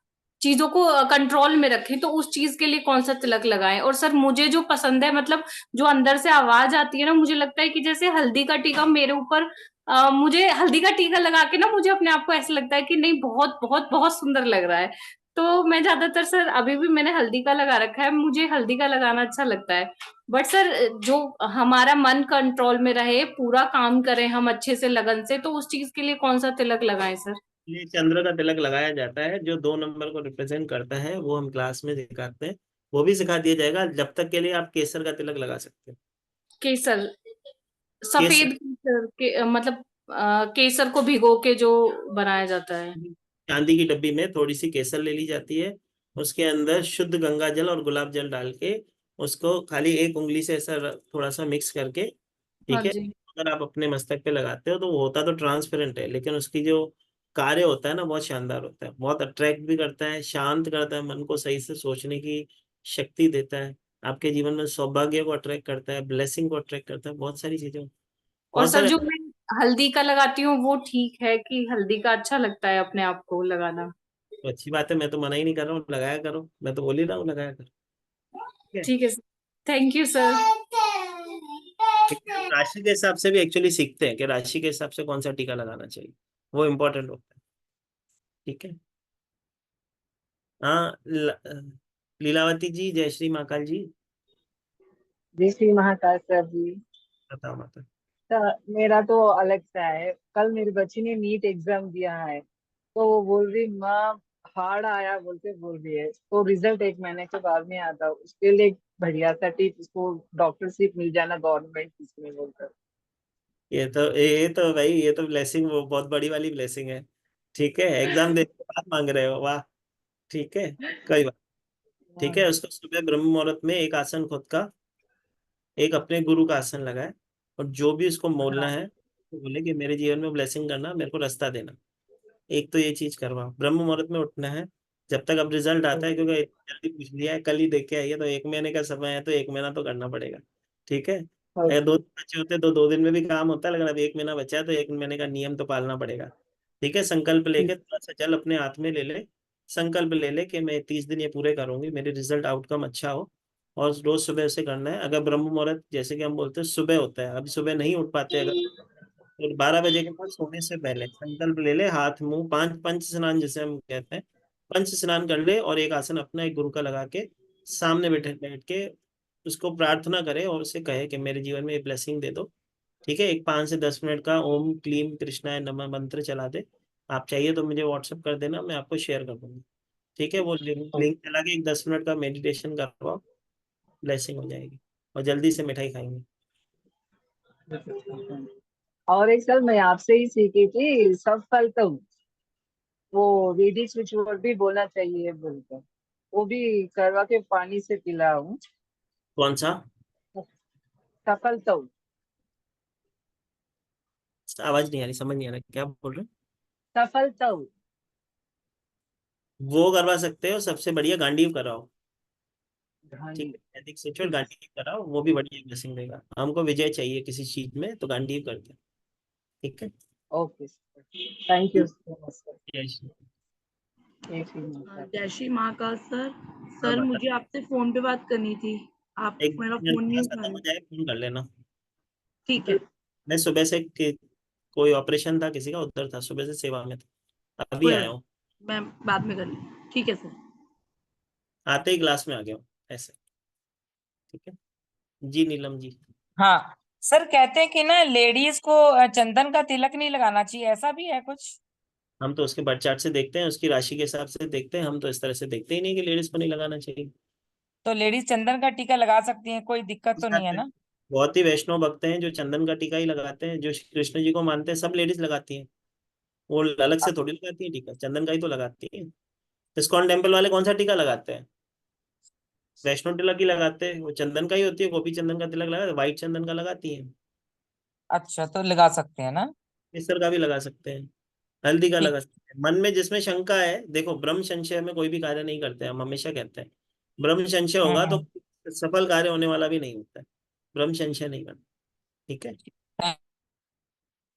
[SPEAKER 10] चीजों को कंट्रोल में रखें, तो उस चीज के लिए कौन सा तिलक लगाएं? और सर मुझे जो पसंद है, मतलब जो अंदर से आवाज आती है ना, मुझे लगता है कि जैसे हल्दी का टीका मेरे ऊपर, मुझे हल्दी का टीका लगा के ना मुझे अपने आप को ऐसा लगता है कि नहीं, बहुत बहुत बहुत सुंदर लग रहा है। तो मैं ज्यादातर सर, अभी भी मैंने हल्दी का लगा रखा है, मुझे हल्दी का लगाना अच्छा लगता है। बट सर जो हमारा मन कंट्रोल में रहे, पूरा काम करें हम अच्छे से लगन से, तो उस चीज के लिए कौन सा तिलक लगाएं सर?
[SPEAKER 1] ये चंद्र का तिलक लगाया जाता है, जो 2 नंबर को रिप्रेजेंट करता है, वो हम क्लास में दिखाते हैं, वो भी सिखा दिया जाएगा। जब तक के लिए आप केसर का तिलक लगा सकते हैं।
[SPEAKER 10] केसर,
[SPEAKER 1] केसर,
[SPEAKER 10] सफेद केसर के मतलब केसर को भिगो के जो बनाया जाता है।
[SPEAKER 1] चांदी की डब्बी में थोड़ी सी केसर ले ली जाती है, उसके अंदर शुद्ध गंगा जल और गुलाब जल डाल के उसको खाली एक उंगली से ऐसा थोड़ा सा मिक्स करके,
[SPEAKER 10] हाँ
[SPEAKER 1] ठीक है,
[SPEAKER 10] जी।
[SPEAKER 1] अगर आप अपने मस्तक पे लगाते हो तो वो होता तो ट्रांसपेरेंट है, लेकिन उसकी जो कार्य होता है ना बहुत शानदार होता है, बहुत अट्रैक्ट भी करता है, शांत करता है, मन को सही से सोचने की शक्ति देता है, आपके जीवन में सौभाग्य को अट्रैक्ट करता है, ब्लेसिंग को अट्रैक्ट करता है, बहुत सारी चीजें,
[SPEAKER 10] और
[SPEAKER 1] बहुत
[SPEAKER 10] सर
[SPEAKER 1] सारे।
[SPEAKER 10] जो मैं हल्दी का लगाती हूँ वो ठीक है कि हल्दी का अच्छा लगता है अपने आप को लगाना?
[SPEAKER 1] तो अच्छी बात है, मैं तो मना ही नहीं कर रहा हूँ, लगाया करो, मैं तो बोल ही रहा हूँ लगाया करो। ठीक है।
[SPEAKER 10] ठीक है सर, थैंक यू सर।
[SPEAKER 1] लेकिन हम राशि के हिसाब से भी एक्चुअली सीखते हैं कि राशि के हिसाब से कौन सा टीका लगाना चाहिए, वो इम्पोर्टेंट होता है। ठीक है। हाँ, लीलावती जी, जय श्री महाकाल जी।
[SPEAKER 11] जय श्री महाकाल सर जी।
[SPEAKER 1] बताओ माता।
[SPEAKER 11] सर मेरा तो अलग सा है। कल मेरी बच्ची ने नीट एग्जाम दिया है, तो वो बोल रही माँ हार्ड आया बोल रही है, तो रिजल्ट 1 महीने के बाद में आता, उसके लिए एक बढ़िया सा टिप, उसको डॉक्टरशिप मिल जाना गवर्नमेंट इसमें बोलकर।
[SPEAKER 1] ये तो भाई, ये तो ब्लेसिंग, वो बहुत बड़ी वाली ब्लेसिंग है। ठीक है, एग्जाम देने के बाद मांग रहे हो, वाह। ठीक है, कोई बात। ठीक है,
[SPEAKER 11] हाँ।
[SPEAKER 1] उसको सुबह ब्रह्म मुहूर्त में एक आसन खुद का, एक अपने गुरु का आसन लगाए, और जो भी उसको बोलना
[SPEAKER 11] हाँ।
[SPEAKER 1] है तो बोले कि मेरे जीवन में ब्लेसिंग करना, मेरे को रास्ता देना। एक तो ये चीज करवाओ, ब्रह्म मुहूर्त में उठना है। जब तक अब रिजल्ट आता है, क्योंकि जल्दी पूछ लिया है, कल ही देख के आई है, तो 1 महीने का समय है, तो 1 महीना तो करना पड़ेगा। ठीक है, अगर
[SPEAKER 11] ओके।
[SPEAKER 1] 2 दिन बचे होते तो 2 दिन में भी काम होता है, लेकिन अब 1 महीना बचा है, तो 1 महीने का नियम तो पालना पड़ेगा। ठीक है, संकल्प लेके
[SPEAKER 11] ठीक।
[SPEAKER 1] थोड़ा सा जल अपने हाथ में ले ले, संकल्प ले ले कि मैं 30 दिन ये पूरे करूंगी, मेरे रिजल्ट आउटकम अच्छा हो। और रोज सुबह उसे करना है। अगर ब्रह्म मुहूर्त जैसे कि हम बोलते हैं सुबह होता है, अभी सुबह नहीं उठ पाते अगर, तो 12 बजे के बाद सोने से पहले संकल्प ले ले, हाथ मुंह, पांच पंच स्नान जिसे हम कहते हैं, पंच स्नान कर ले, और एक आसन अपना एक गुरु का लगा के सामने बैठे बैठ के उसको प्रार्थना करे, और उसे कहे कि मेरे जीवन में ये ब्लेसिंग दे दो। ठीक है, एक 5 से 10 मिनट का ओम क्लीम कृष्णाय नमः मंत्र चला दे। आप चाहिए तो मुझे व्हाट्सअप कर देना, मैं आपको शेयर कर दूंगा। ठीक है, वो लिंक चला के एक 10 मिनट का मेडिटेशन करवाओ, ब्लेसिंग हो जाएगी, और जल्दी से मिठाई खाएंगे।
[SPEAKER 11] और एक सर मैं आपसे ही सीखी थी, सब फल तो वो वेदिक स्विच वर्ड भी बोलना चाहिए बोलकर, वो भी करवा के पानी से पिलाऊं।
[SPEAKER 1] कौन सा?
[SPEAKER 11] सफल तो
[SPEAKER 1] आवाज नहीं आ रही, समझ नहीं आ रहा क्या बोल रहे हो।
[SPEAKER 11] सफल तो।
[SPEAKER 1] वो करवा सकते हो, सबसे बढ़िया गांडीव कराओ। ठीक
[SPEAKER 11] गांधी।
[SPEAKER 1] है, वैदिक सिचुएट
[SPEAKER 11] ठीक।
[SPEAKER 1] गांडीव कराओ, वो भी बढ़िया ब्लेसिंग देगा। हमको विजय चाहिए किसी चीज में, तो गांडीव करते हैं। ठीक है।
[SPEAKER 11] Okay sir, thank you so much sir.
[SPEAKER 1] जय श्री।
[SPEAKER 11] जय श्री महाकाल।
[SPEAKER 4] जय श्री महाकाल सर।
[SPEAKER 1] हाँ
[SPEAKER 4] सर
[SPEAKER 1] माता,
[SPEAKER 4] मुझे आपसे फोन पे बात करनी थी, आप
[SPEAKER 1] एक
[SPEAKER 4] मेरा
[SPEAKER 1] मिनट
[SPEAKER 4] फोन नहीं
[SPEAKER 1] क्लास
[SPEAKER 4] उठा
[SPEAKER 1] खत्म
[SPEAKER 4] रहे।
[SPEAKER 1] हो जाए फोन कर लेना।
[SPEAKER 4] ठीक है।
[SPEAKER 1] मैं सुबह से कोई ऑपरेशन था किसी का, उधर था, सुबह से सेवा में था, अभी
[SPEAKER 4] कोई
[SPEAKER 1] आया
[SPEAKER 4] बात
[SPEAKER 1] हूँ।
[SPEAKER 4] नहीं, मैं बाद में कर लूँ। ठीक है सर।
[SPEAKER 1] आते ही क्लास में आ गया हूँ ऐसे। ठीक है जी, नीलम जी।
[SPEAKER 12] हाँ सर, कहते हैं कि ना लेडीज को चंदन का तिलक नहीं लगाना चाहिए, ऐसा भी है कुछ?
[SPEAKER 1] हम तो उसके बर्थ चार्ट से देखते हैं, उसकी राशि के हिसाब से देखते हैं, हम तो इस तरह से देखते ही नहीं कि लेडीज को नहीं लगाना चाहिए।
[SPEAKER 12] तो लेडीज चंदन का टीका लगा सकती हैं, कोई दिक्कत तो नहीं है ना?
[SPEAKER 1] बहुत ही वैष्णव भक्त हैं जो चंदन का टीका ही लगाते हैं, जो श्री कृष्ण जी को मानते हैं, सब लेडीज लगाती हैं। वो अलग से थोड़ी लगाती है टीका, चंदन का ही तो लगाती है। इस्कॉन टेम्पल वाले कौन सा टीका लगाते हैं? वैष्णो तिलक ही लगाते हैं, वो चंदन का ही होती है, गोपी चंदन का तिलक लगाते, व्हाइट चंदन का लगाती है।
[SPEAKER 12] अच्छा, तो लगा सकते हैं ना?
[SPEAKER 1] केसर का भी लगा सकते हैं, हल्दी का
[SPEAKER 12] ठीक।
[SPEAKER 1] लगा सकते हैं। मन में जिसमें शंका है, देखो ब्रह्म संशय में कोई भी कार्य नहीं करते, हम हमेशा कहते हैं ब्रह्म संशय होगा तो
[SPEAKER 12] हम्म।
[SPEAKER 1] सफल कार्य होने वाला भी नहीं होता है। ब्रह्म संशय नहीं करना। ठीक है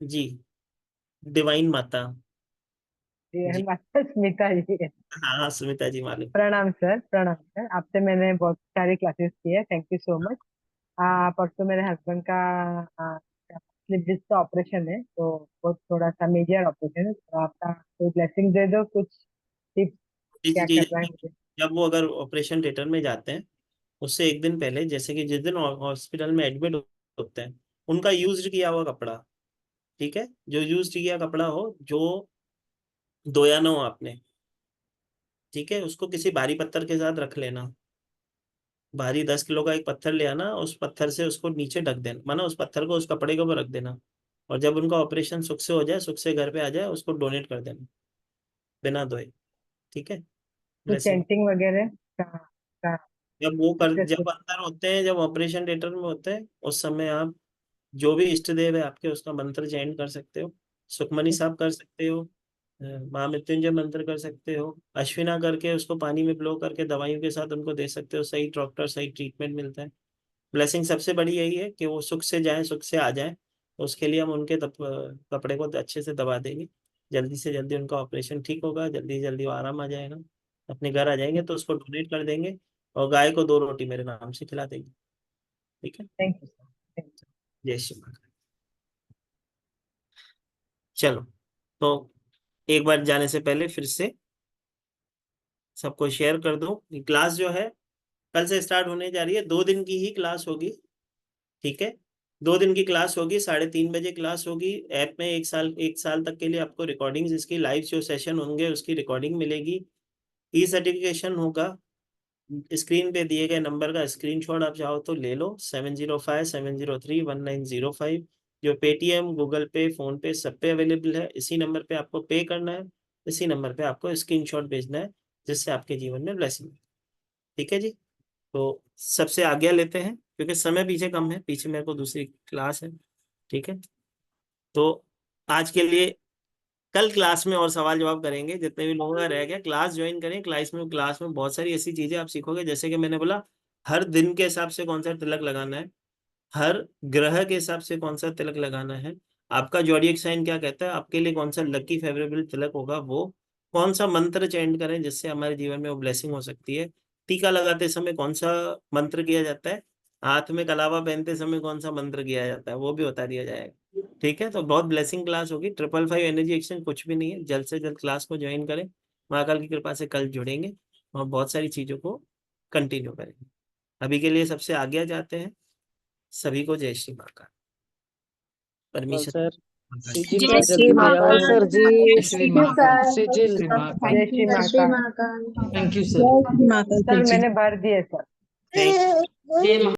[SPEAKER 1] जी। डिवाइन माता।
[SPEAKER 11] जी
[SPEAKER 1] जी।
[SPEAKER 11] माता स्मिता जी।
[SPEAKER 1] हाँ हाँ, सुमिता जी मालिक।
[SPEAKER 11] प्रणाम सर, प्रणाम सर, आपसे मैंने बहुत सारी क्लासेस की है, थैंक यू सो मच। परसों मेरे हस्बैंड का स्लिप डिस्क का ऑपरेशन है, तो वो थोड़ा सा मेजर ऑपरेशन है, तो आपका कोई ब्लेसिंग दे दो, कुछ टिप्स क्या
[SPEAKER 1] जी,
[SPEAKER 11] करना है मुझे।
[SPEAKER 1] जब वो अगर ऑपरेशन थिएटर में जाते हैं, उससे एक दिन पहले, जैसे कि जिस दिन हॉस्पिटल में एडमिट होते हैं, उनका यूज किया हुआ कपड़ा, ठीक है, जो यूज किया कपड़ा हो, जो धोया ना हो आपने, ठीक है, उसको किसी भारी पत्थर के साथ रख लेना। भारी 10 किलो का एक पत्थर ले आना, उस पत्थर से उसको नीचे ढक देना, माना उस पत्थर को उस कपड़े के ऊपर रख देना। और जब उनका ऑपरेशन सुख से हो जाए, सुख से घर पे आ जाए, उसको डोनेट कर देना बिना धोए। ठीक है,
[SPEAKER 11] कुछ
[SPEAKER 1] ब्लेसिंग।
[SPEAKER 11] चैंटिंग वगैरह का
[SPEAKER 1] जब वो कर,
[SPEAKER 11] प्रोसेस
[SPEAKER 1] जब अंदर होते हैं, जब ऑपरेशन थिएटर में होते हैं, उस समय आप जो भी इष्ट देव है आपके, उसका मंत्र चैंट कर सकते हो। सुखमनी साहब कर सकते हो, महामृत्युंजय मंत्र कर सकते हो, अश्विना करके उसको पानी में ब्लो करके दवाइयों के साथ उनको दे सकते हो, सही डॉक्टर सही ट्रीटमेंट मिलता है। ब्लेसिंग सबसे बड़ी यही है कि वो सुख से जाए, सुख से आ जाए, तो उसके लिए हम उनके कपड़े को अच्छे से दबा देंगे। जल्दी से जल्दी उनका ऑपरेशन ठीक होगा, जल्दी से जल्दी वो आराम आ जाएगा, अपने घर आ जाएंगे, तो उसको डोनेट कर देंगे, और गाय को 2 रोटी मेरे नाम से खिला देंगे। ठीक है।
[SPEAKER 11] Thank you sir.
[SPEAKER 1] जय श्री महाकाल। चलो, तो एक बार जाने से पहले फिर से सबको शेयर कर दो। क्लास जो है कल से स्टार्ट होने जा रही है, 2 दिन की ही क्लास होगी, ठीक है। 2 दिन की क्लास होगी, 3:30 बजे क्लास होगी। ऐप में 1 साल तक के लिए आपको रिकॉर्डिंग्स, इसकी लाइव जो सेशन होंगे उसकी रिकॉर्डिंग मिलेगी। ई सर्टिफिकेशन होगा। स्क्रीन पे दिए गए नंबर का स्क्रीनशॉट आप चाहो तो ले लो, 7057031905, जो पेटीएम, गूगल पे, फोन पे सब पे अवेलेबल है। इसी नंबर पे आपको पे करना है, इसी नंबर पे आपको स्क्रीनशॉट भेजना है, जिससे आपके जीवन में ब्लेसिंग। ठीक है जी। तो सबसे आज्ञा लेते हैं क्योंकि समय पीछे कम है, पीछे मेरे को दूसरी क्लास है, ठीक है। तो आज के लिए कल क्लास में और सवाल जवाब करेंगे, जितने भी लोगों का रह गया क्लास ज्वाइन करें। क्लास में बहुत सारी ऐसी चीजें आप सीखोगे, जैसे कि मैंने बोला हर दिन के हिसाब से कौन सा तिलक लगाना है, हर ग्रह के हिसाब से कौन सा तिलक लगाना है, आपका जॉडियक साइन क्या कहता है, आपके लिए कौन सा लकी फेवरेबल तिलक होगा, वो कौन सा मंत्र चैंट करें जिससे हमारे जीवन में वो ब्लेसिंग हो सकती है, टीका लगाते समय कौन सा मंत्र किया जाता है, हाथ में कलावा पहनते समय कौन सा मंत्र किया जाता है, वो भी बता दिया जाएगा। ठीक है, तो बहुत ब्लेसिंग क्लास होगी। 555 एनर्जी एक्सचेंज कुछ भी नहीं है, जल्द से जल्द क्लास को ज्वाइन करें। महाकाल की कृपा से कल जुड़ेंगे और बहुत सारी चीजों को कंटिन्यू करेंगे। अभी के लिए सबसे आज्ञा चाहते हैं। सभी को जय श्री महाकाल। परमिशन।
[SPEAKER 13] सर
[SPEAKER 10] जय श्री महाकाल।
[SPEAKER 11] सर जी।
[SPEAKER 13] जय श्री महाकाल से जय श्री महाकाल।
[SPEAKER 3] जय Shri Mahakal.
[SPEAKER 13] Thank you sir.
[SPEAKER 3] Sir मैंने भर दिए सर।
[SPEAKER 1] Thank you.
[SPEAKER 12] जय